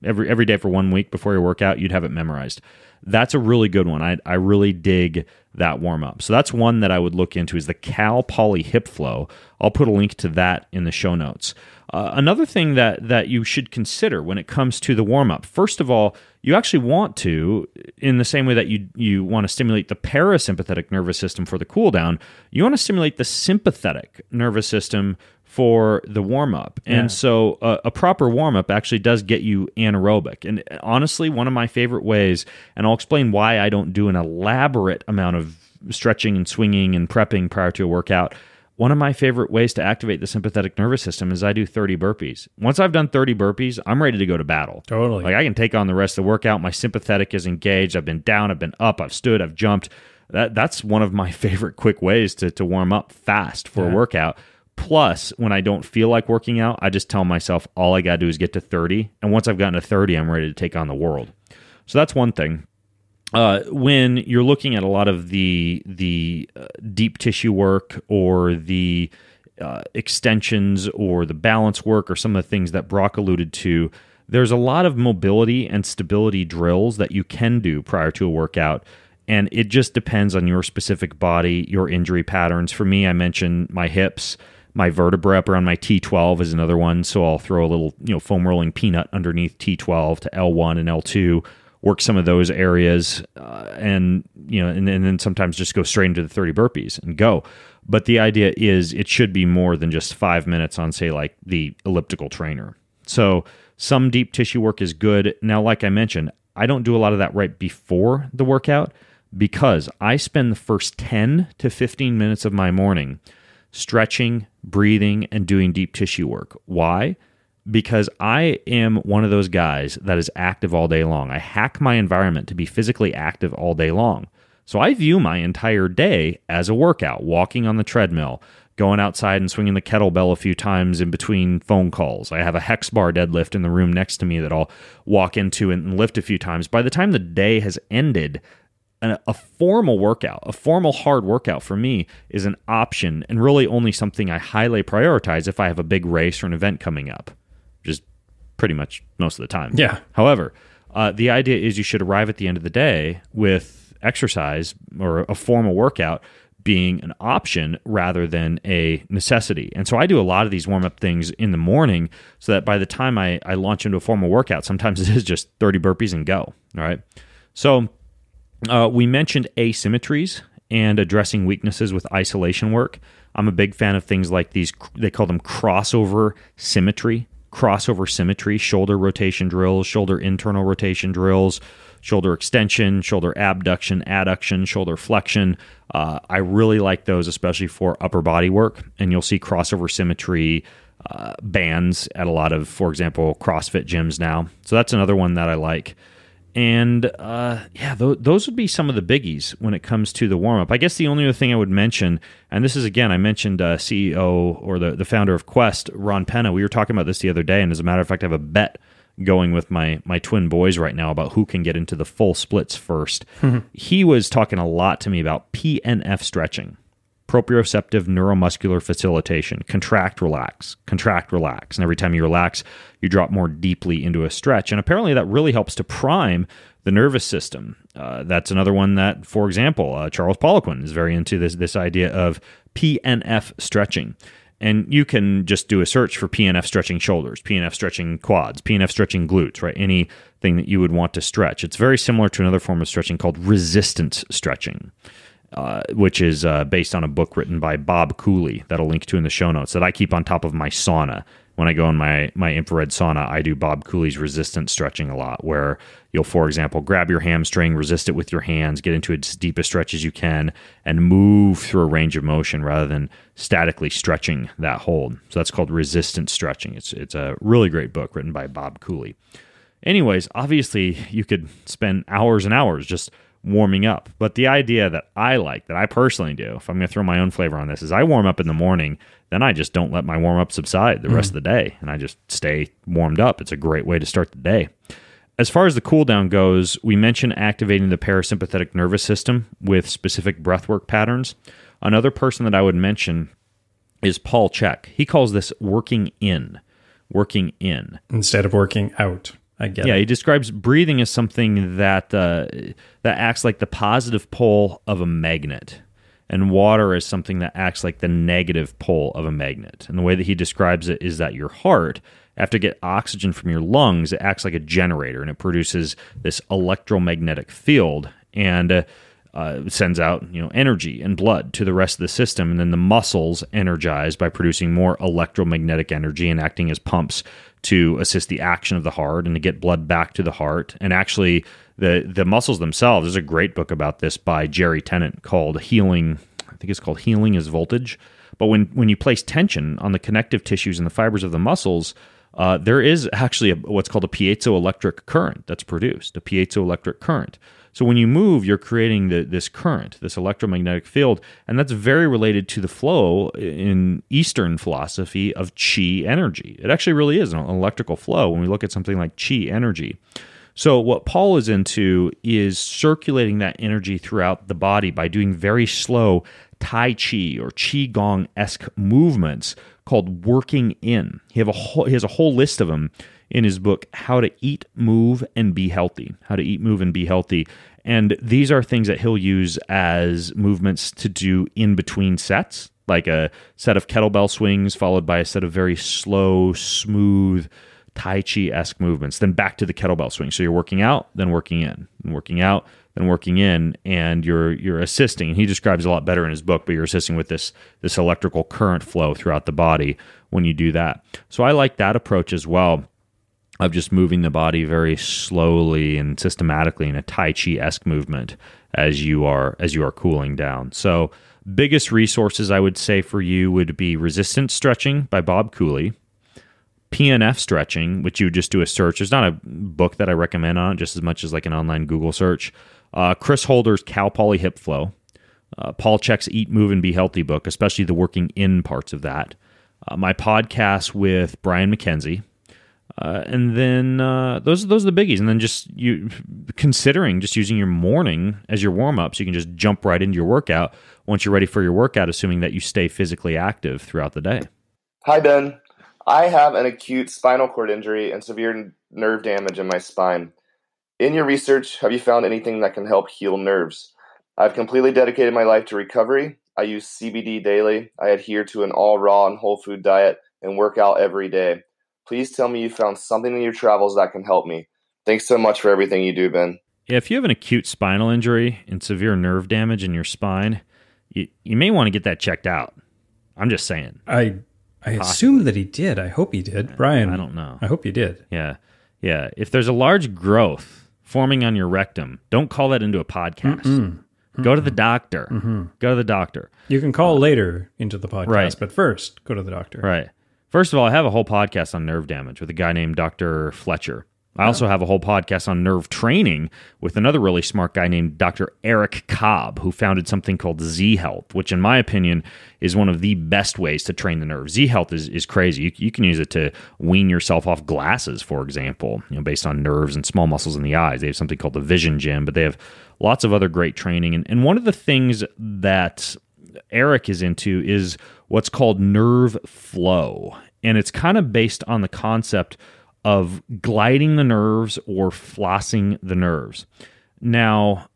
S1: every day for 1 week before your workout, you'd have it memorized. That's a really good one. I really dig that warm-up. So that's one that I would look into is the Cal Poly Hip Flow. I'll put a link to that in the show notes. Another thing that you should consider when it comes to the warm-up, first of all, you actually want to, in the same way that you want to stimulate the parasympathetic nervous system for the cool down, you want to stimulate the sympathetic nervous system for the warm-up. And so a proper warm-up actually does get you anaerobic. And honestly, one of my favorite ways, and I'll explain why I don't do an elaborate amount of stretching and swinging and prepping prior to a workout, one of my favorite ways to activate the sympathetic nervous system is I do 30 burpees. Once I've done 30 burpees, I'm ready to go to battle.
S4: Totally.
S1: Like I can take on the rest of the workout. My sympathetic is engaged. I've been down, I've been up, I've stood, I've jumped. That's one of my favorite quick ways to warm up fast for a workout. Plus, when I don't feel like working out, I just tell myself all I got to do is get to 30. And once I've gotten to 30, I'm ready to take on the world. So that's one thing. When you're looking at a lot of the deep tissue work or the extensions or the balance work or some of the things that Brock alluded to, there's a lot of mobility and stability drills that you can do prior to a workout. And it just depends on your specific body, your injury patterns. For me, I mentioned my hips. My vertebra up around my T12 is another one, so I'll throw a little foam rolling peanut underneath T12 to L1 and L2, work some of those areas, and then sometimes just go straight into the 30 burpees and go. But the idea is it should be more than just 5 minutes on, say, like the elliptical trainer. So some deep tissue work is good. Now, like I mentioned, I don't do a lot of that right before the workout because I spend the first 10 to 15 minutes of my morning stretching, breathing, and doing deep tissue work. Why? Because I am one of those guys that is active all day long. I hack my environment to be physically active all day long. So I view my entire day as a workout, walking on the treadmill, going outside and swinging the kettlebell a few times in between phone calls. I have a hex bar deadlift in the room next to me that I'll walk into and lift a few times. By the time the day has ended, a formal workout, a formal hard workout for me is an option and really only something I highly prioritize if I have a big race or an event coming up, which is pretty much most of the time.
S4: Yeah.
S1: However, the idea is you should arrive at the end of the day with exercise or a formal workout being an option rather than a necessity. And so I do a lot of these warm-up things in the morning so that by the time I launch into a formal workout, sometimes it is just 30 burpees and go. All right. So we mentioned asymmetries and addressing weaknesses with isolation work. I'm a big fan of things like these. They call them crossover symmetry, shoulder rotation drills, shoulder internal rotation drills, shoulder extension, shoulder abduction, adduction, shoulder flexion. I really like those, especially for upper body work. And you'll see crossover symmetry bands at a lot of, for example, CrossFit gyms now. So that's another one that I like. And those would be some of the biggies when it comes to the warm-up. I guess the only other thing I would mention, and this is, again, I mentioned CEO or the founder of Quest, Ron Penna. We were talking about this the other day, and as a matter of fact, I have a bet going with my twin boys right now about who can get into the full splits first. He was talking a lot to me about PNF stretching, proprioceptive neuromuscular facilitation, contract, relax. And every time you relax, you drop more deeply into a stretch. And apparently that really helps to prime the nervous system. That's another one that, for example, Charles Poliquin is very into this idea of PNF stretching. And you can just do a search for PNF stretching shoulders, PNF stretching quads, PNF stretching glutes, right? Anything that you would want to stretch. It's very similar to another form of stretching called resistance stretching, which is based on a book written by Bob Cooley that I'll link to in the show notes that I keep on top of my sauna. When I go in my infrared sauna, I do Bob Cooley's resistance stretching a lot, where you'll, for example, grab your hamstring, resist it with your hands, get into as deep a stretch as you can, and move through a range of motion rather than statically stretching that hold. So that's called resistance stretching. It's a really great book written by Bob Cooley. Anyways, obviously, you could spend hours and hours just warming up. But the idea that I like, that I personally do, if I'm going to throw my own flavor on this, is I warm up in the morning, then I just don't let my warm-up subside the rest of the day, and I just stay warmed up. It's a great way to start the day. As far as the cool down goes, we mentioned activating the parasympathetic nervous system with specific breathwork patterns. Another person that I would mention is Paul Chek. He calls this working in.
S4: Instead of working out. I get it.
S1: He describes breathing as something that acts like the positive pole of a magnet, and water is something that acts like the negative pole of a magnet. And the way that he describes it is that your heart, after you get oxygen from your lungs, it acts like a generator, and it produces this electromagnetic field and sends out energy and blood to the rest of the system. And then the muscles energize by producing more electromagnetic energy and acting as pumps to assist the action of the heart and to get blood back to the heart. And actually, the muscles themselves, there's a great book about this by Jerry Tennant called Healing. I think it's called Healing is Voltage. But when you place tension on the connective tissues and the fibers of the muscles, there is actually what's called a piezoelectric current that's produced, a piezoelectric current. So when you move, you're creating this current, this electromagnetic field, and that's very related to the flow in Eastern philosophy of chi energy. It actually really is an electrical flow when we look at something like chi energy. So what Paul is into is circulating that energy throughout the body by doing very slow Tai Chi or Qigong-esque movements called working in. He has a whole list of them in his book, How to Eat, Move, and Be Healthy. How to Eat, Move, and Be Healthy. And these are things that he'll use as movements to do in between sets, like a set of kettlebell swings followed by a set of very slow, smooth, Tai Chi-esque movements. Then back to the kettlebell swing. So you're working out, then working in, and working out, then working in, and you're assisting. And he describes it a lot better in his book, but you're assisting with this electrical current flow throughout the body when you do that. So I like that approach as well, of just moving the body very slowly and systematically in a Tai Chi-esque movement as you are cooling down. So biggest resources I would say for you would be Resistance Stretching by Bob Cooley, PNF Stretching, which you would just do a search. There's not a book that I recommend on it, just as much as like an online Google search. Chris Holder's Cow Poly Hip Flow, Paul Chek's Eat, Move, and Be Healthy book, especially the working in parts of that. My podcast with Brian McKenzie, And then those are the biggies. And then just considering just using your morning as your warm-up, so you can just jump right into your workout once you're ready for your workout, assuming that you stay physically active throughout the day.
S8: Hi, Ben. I have an acute spinal cord injury and severe nerve damage in my spine. In your research, have you found anything that can help heal nerves? I've completely dedicated my life to recovery. I use CBD daily. I adhere to an all raw and whole food diet and work out every day. Please tell me you found something in your travels that can help me. Thanks so much for everything you do, Ben.
S1: Yeah, if you have an acute spinal injury and severe nerve damage in your spine, you may want to get that checked out. I'm just saying.
S4: I assume that he did. I hope he did. Brian,
S1: I don't know.
S4: I hope he did.
S1: Yeah. If there's a large growth forming on your rectum, don't call that into a podcast. Go to the doctor. Go to the doctor.
S4: You can call later into the podcast,
S1: Right.
S4: but first, go to the doctor.
S1: Right. First of all, I have a whole podcast on nerve damage with a guy named Dr. Fletcher. I also have a whole podcast on nerve training with another really smart guy named Dr. Eric Cobb, who founded something called Z-Health, which in my opinion is one of the best ways to train the nerve. Z-Health is crazy. You can use it to wean yourself off glasses, for example, based on nerves and small muscles in the eyes. They have something called the Vision Gym, but they have lots of other great training. And one of the things that Eric is into is what's called nerve flow. And it's kind of based on the concept of gliding the nerves or flossing the nerves. Now,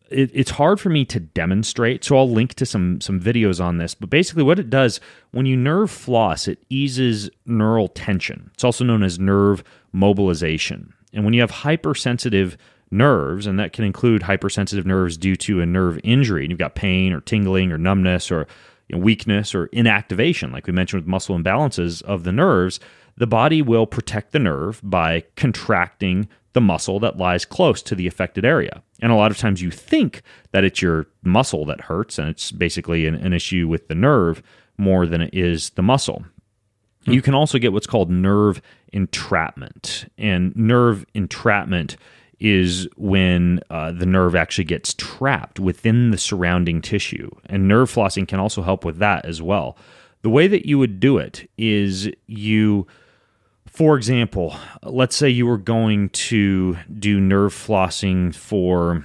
S1: it's hard for me to demonstrate, so I'll link to some videos on this. But basically what it does, when you nerve floss, it eases neural tension. It's also known as nerve mobilization. And when you have hypersensitive nerves, and that can include hypersensitive nerves due to a nerve injury, and you've got pain or tingling or numbness or weakness or inactivation, like we mentioned with muscle imbalances of the nerves, the body will protect the nerve by contracting the muscle that lies close to the affected area. And a lot of times you think that it's your muscle that hurts, and it's basically an issue with the nerve more than it is the muscle. You can also get what's called nerve entrapment. And nerve entrapment is when the nerve actually gets trapped within the surrounding tissue. And nerve flossing can also help with that as well. The way that you would do it is for example, let's say you were going to do nerve flossing for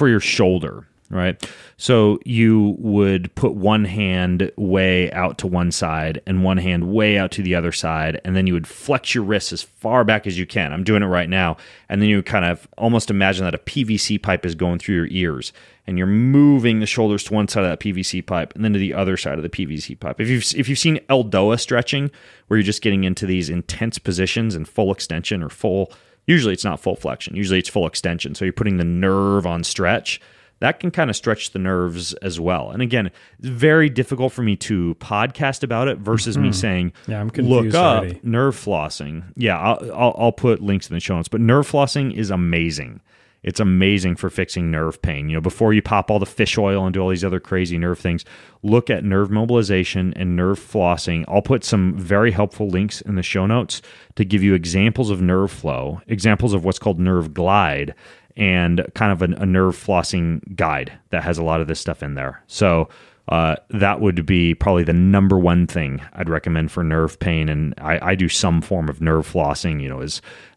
S1: your shoulder, right? So you would put one hand way out to one side and one hand way out to the other side, and then you would flex your wrists as far back as you can. I'm doing it right now. And then you would kind of almost imagine that a PVC pipe is going through your ears, and you're moving the shoulders to one side of that PVC pipe and then to the other side of the PVC pipe. If you've seen Eldoa stretching, where you're just getting into these intense positions and full extension or full, usually it's not full flexion, usually it's full extension. So you're putting the nerve on stretch. That can kind of stretch the nerves as well. And again, it's very difficult for me to podcast about it versus me saying,
S4: I'm confused
S1: look up
S4: already.
S1: nerve flossing. Yeah, I'll put links in the show notes. But nerve flossing is amazing. It's amazing for fixing nerve pain. Before you pop all the fish oil and do all these other crazy nerve things, look at nerve mobilization and nerve flossing. I'll put some very helpful links in the show notes to give you examples of nerve flow, examples of what's called nerve glide, and kind of a nerve flossing guide that has a lot of this stuff in there. So that would be probably the number one thing I'd recommend for nerve pain. And I do some form of nerve flossing,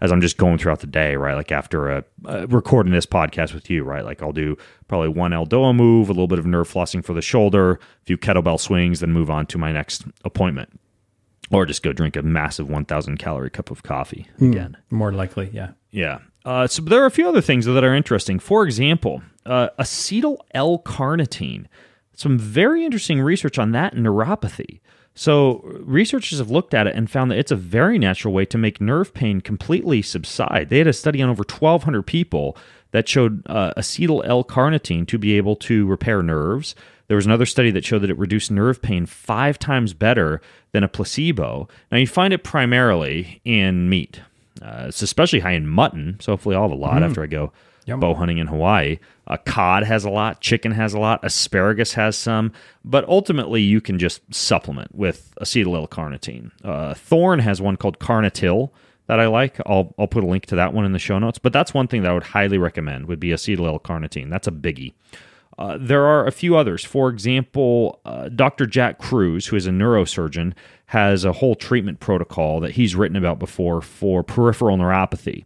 S1: as I'm just going throughout the day, right? Like after recording this podcast with you, right? Like I'll do probably one Eldoa move, a little bit of nerve flossing for the shoulder, a few kettlebell swings, then move on to my next appointment. Or just go drink a massive 1,000 calorie cup of coffee again.
S4: More likely, yeah.
S1: Yeah. So there are a few other things that are interesting. For example, acetyl L-carnitine. Some very interesting research on that in neuropathy. So researchers have looked at it and found that it's a very natural way to make nerve pain completely subside. They had a study on over 1,200 people that showed acetyl L-carnitine to be able to repair nerves. There was another study that showed that it reduced nerve pain 5 times better than a placebo. Now, you find it primarily in meat. It's especially high in mutton, so hopefully I'll have a lot after I go bow hunting in Hawaii. Cod has a lot, chicken has a lot, asparagus has some, but ultimately you can just supplement with acetyl L-carnitine. Thorn has one called Carnitil that I like. I'll put a link to that one in the show notes, but that's one thing that I would highly recommend would be acetyl L-carnitine. That's a biggie. There are a few others. For example, Dr. Jack Cruz, who is a neurosurgeon, has a whole treatment protocol that he's written about before for peripheral neuropathy.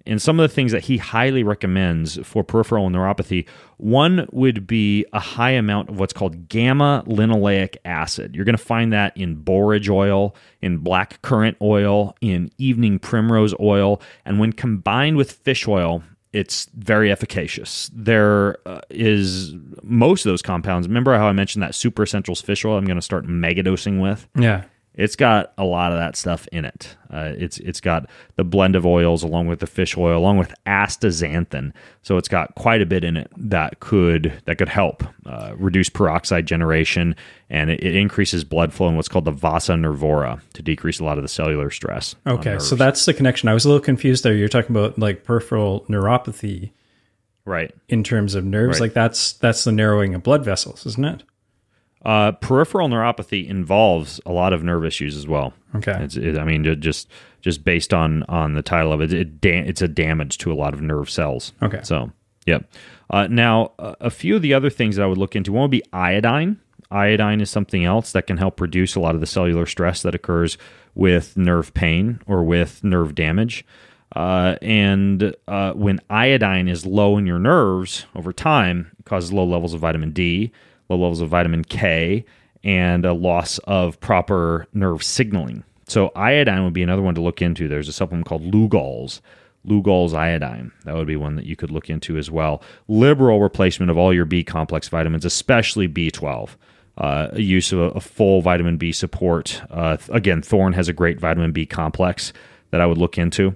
S1: And some of the things that he highly recommends for peripheral neuropathy, one would be a high amount of what's called gamma-linoleic acid. You're going to find that in borage oil, in black currant oil, in evening primrose oil, and when combined with fish oil, it's very efficacious. There is most of those compounds. Remember how I mentioned that Super Essentials fish oil I'm going to start megadosing with?
S4: Yeah.
S1: It's got a lot of that stuff in it. It's got the blend of oils along with the fish oil, along with astaxanthin. So it's got quite a bit in it that could help reduce peroxide generation, and it increases blood flow in what's called the vasa nervura to decrease a lot of the cellular stress.
S4: Okay, so that's the connection. I was a little confused there. You're talking about like peripheral neuropathy,
S1: right?
S4: In terms of nerves,
S1: right.
S4: like that's the narrowing of blood vessels, isn't it?
S1: Peripheral neuropathy involves a lot of nerve issues as well.
S4: Okay.
S1: Just based on the title of it, it's a damage to a lot of nerve cells.
S4: Okay.
S1: So, yep. Now, a few of the other things that I would look into, one would be iodine. Iodine is something else that can help reduce a lot of the cellular stress that occurs with nerve pain or with nerve damage. When iodine is low in your nerves over time, it causes low levels of vitamin D, low levels of vitamin K, and a loss of proper nerve signaling. So iodine would be another one to look into. There's a supplement called Lugol's iodine. That would be one that you could look into as well. Liberal replacement of all your B complex vitamins, especially B12. Use of a full vitamin B support. Again, Thorne has a great vitamin B complex that I would look into.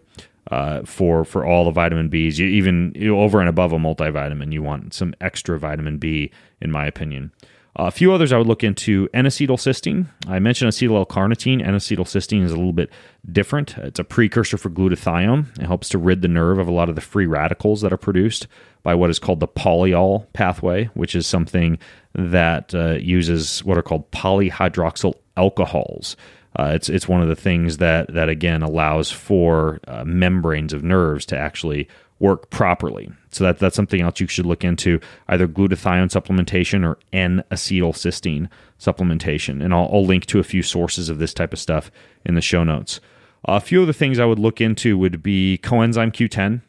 S1: For all the vitamin Bs, even over and above a multivitamin, you want some extra vitamin B, in my opinion. A few others I would look into: N-acetylcysteine. I mentioned acetyl L-carnitine. N-acetylcysteine is a little bit different. It's a precursor for glutathione. It helps to rid the nerve of a lot of the free radicals that are produced by what is called the polyol pathway, which is something that uses what are called polyhydroxyl alcohols. It's one of the things that again allows for membranes of nerves to actually work properly. So that's something else you should look into, either glutathione supplementation or N-acetylcysteine supplementation. And I'll link to a few sources of this type of stuff in the show notes. A few of the things I would look into would be coenzyme Q10.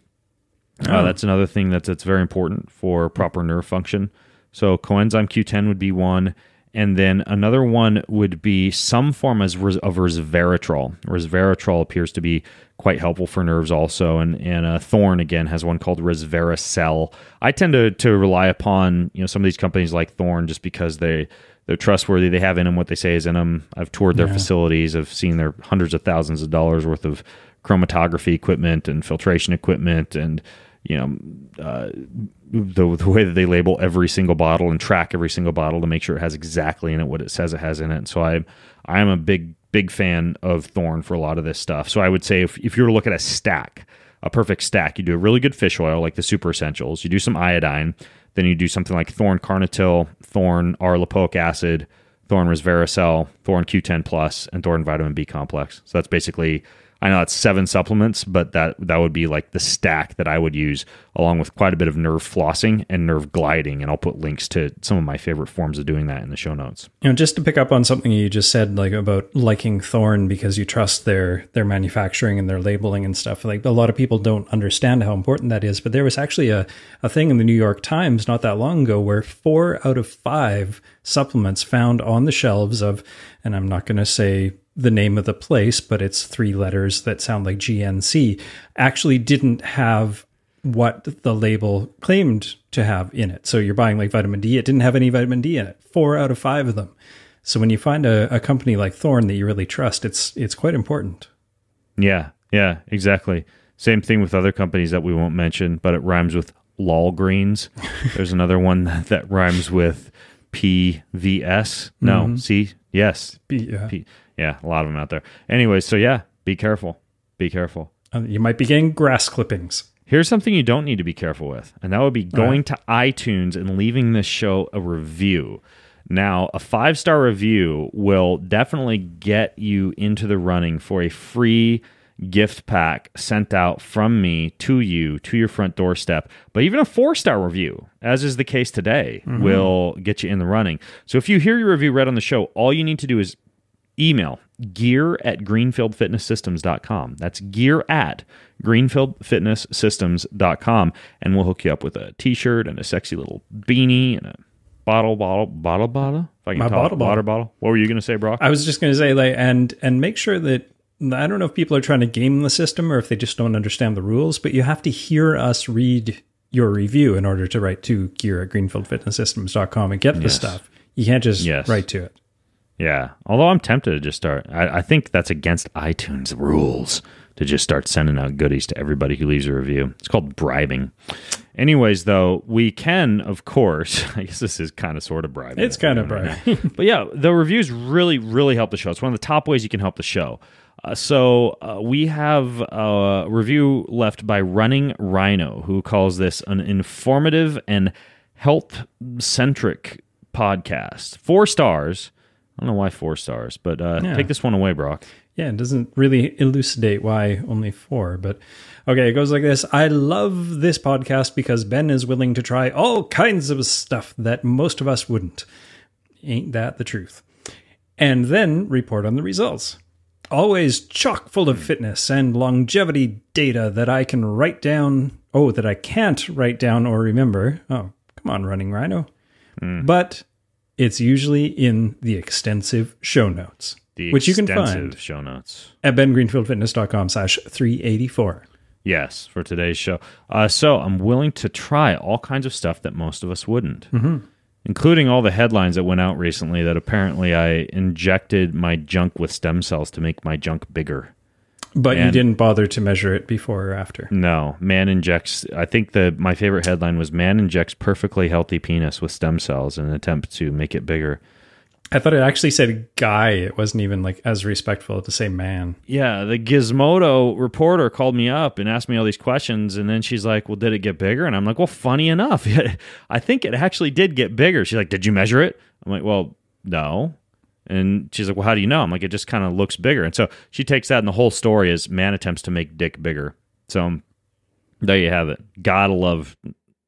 S1: That's another thing that's very important for proper nerve function. So coenzyme Q10 would be one. And then another one would be some form of resveratrol. Resveratrol appears to be quite helpful for nerves also. And Thorne, again, has one called Resveracel. I tend to rely upon some of these companies like Thorne just because they're trustworthy. They have in them what they say is in them. I've toured their facilities. I've seen their hundreds of thousands of dollars worth of chromatography equipment and filtration equipment and the way that they label every single bottle and track every single bottle to make sure it has exactly in it what it says it has in it. And so I am a big fan of Thorne for a lot of this stuff. So I would say if you were to look at a perfect stack, you do a really good fish oil like the Super Essentials, you do some iodine, then you do something like Thorne Carnitil, Thorne R-lipoic acid, Thorne Resveracel, Thorne Q10 Plus, and Thorne Vitamin B Complex. So that's basically, I know it's 7 supplements, but that would be like the stack that I would use along with quite a bit of nerve flossing and nerve gliding. And I'll put links to some of my favorite forms of doing that in the show notes.
S4: Just to pick up on something you just said, like about liking Thorne because you trust their manufacturing and their labeling and stuff. Like a lot of people don't understand how important that is. But there was actually a thing in the New York Times not that long ago where 4 out of 5 supplements found on the shelves of, and I'm not going to say the name of the place, but it's 3 letters that sound like GNC, actually didn't have what the label claimed to have in it. So you're buying like vitamin D, it didn't have any vitamin D in it, 4 out of 5 of them. So when you find a company like Thorne that you really trust, it's quite important. Yeah,
S1: exactly. Same thing with other companies that we won't mention, but it rhymes with Lolgreens. There's another one that rhymes with PVS. No,
S4: Mm-hmm.
S1: C, yes. Yeah, a lot of them out there. Anyway, so yeah, be careful. Be careful.
S4: You might be getting grass clippings.
S1: Here's something you don't need to be careful with, and that would be going to iTunes and leaving this show a review. Now, a 5-star review will definitely get you into the running for a free gift pack sent out from me to you, to your front doorstep. But even a 4-star review, as is the case today, will get you in the running. So if you hear your review read on the show, all you need to do is email gear@greenfieldfitnesssystems.com. That's gear@greenfieldfitnesssystems.com, and we'll hook you up with a t-shirt and a sexy little beanie and a bottle. If I can talk, water bottle. What were you going to say, Brock?
S4: I was just going to say, like, and make sure that, I don't know if people are trying to game the system or if they just don't understand the rules, but you have to hear us read your review in order to write to gear@greenfieldfitnesssystems.com and get the stuff. You can't just write to it.
S1: Yeah. Although I'm tempted to just start. I think that's against iTunes rules to just start sending out goodies to everybody who leaves a review. It's called bribing. Anyways, though, we can, of course, I guess this is kind of sort of bribing.
S4: It's kind of bribing.
S1: But yeah, the reviews really, really help the show. It's one of the top ways you can help the show. So we have a review left by Running Rhino, who calls this an informative and health-centric podcast. 4 stars. I don't know why 4 stars, but take this one away, Brock.
S4: Yeah, it doesn't really elucidate why only 4, but okay, it goes like this. I love this podcast because Ben is willing to try all kinds of stuff that most of us wouldn't. Ain't that the truth? And then report on the results. Always chock full of fitness and longevity data that I can write down. Oh, that I can't write down or remember. Oh, come on, Running Rhino. But it's usually in the extensive show notes, which you can find
S1: show notes
S4: at bengreenfieldfitness.com/384.
S1: Yes, for today's show. So I'm willing to try all kinds of stuff that most of us wouldn't, including all the headlines that went out recently that apparently I injected my junk with stem cells to make my junk bigger.
S4: But you didn't bother to measure it before or after.
S1: No. Man injects, I think my favorite headline was man injects perfectly healthy penis with stem cells in an attempt to make it bigger.
S4: I thought it actually said guy. It wasn't even like as respectful to say man.
S1: Yeah, the Gizmodo reporter called me up and asked me all these questions, and then she's like, well, did it get bigger? And I'm like, well, funny enough, I think it actually did get bigger. She's like, did you measure it? I'm like, well, no. And she's like, well, how do you know? I'm like, it just kind of looks bigger. And so she takes that, and the whole story is man attempts to make dick bigger. So there you have it. Gotta love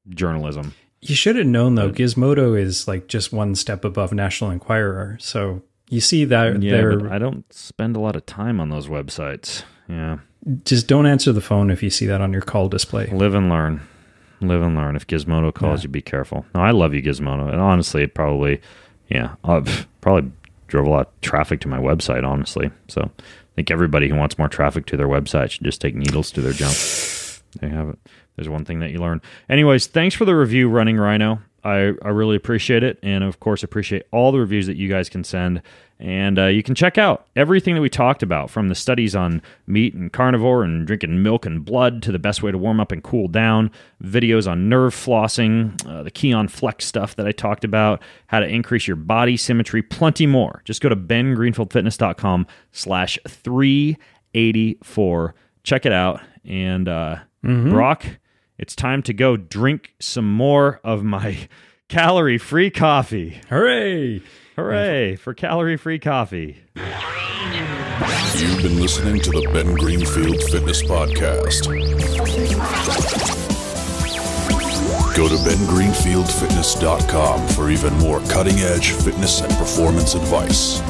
S1: journalism.
S4: You should have known, though, Gizmodo is like just one step above National Enquirer. So you see that.
S1: Yeah, but I don't spend a lot of time on those websites. Yeah.
S4: Just don't answer the phone if you see that on your call display.
S1: Live and learn. Live and learn. If Gizmodo calls you, be careful. No, I love you, Gizmodo. And honestly, it probably, probably drove a lot of traffic to my website, honestly. So I think everybody who wants more traffic to their website should just take needles to their junk. There you have it. There's one thing that you learn. Anyways, thanks for the review, Running Rhino. I really appreciate it. And of course, appreciate all the reviews that you guys can send. And you can check out everything that we talked about, from the studies on meat and carnivore and drinking milk and blood to the best way to warm up and cool down, videos on nerve flossing, the Keon Flex stuff that I talked about, how to increase your body symmetry, plenty more. Just go to bengreenfieldfitness.com/384. Check it out. And Brock, it's time to go drink some more of my calorie-free coffee.
S4: Hooray!
S1: Hooray for calorie-free coffee.
S2: You've been listening to the Ben Greenfield Fitness Podcast. Go to bengreenfieldfitness.com for even more cutting-edge fitness and performance advice.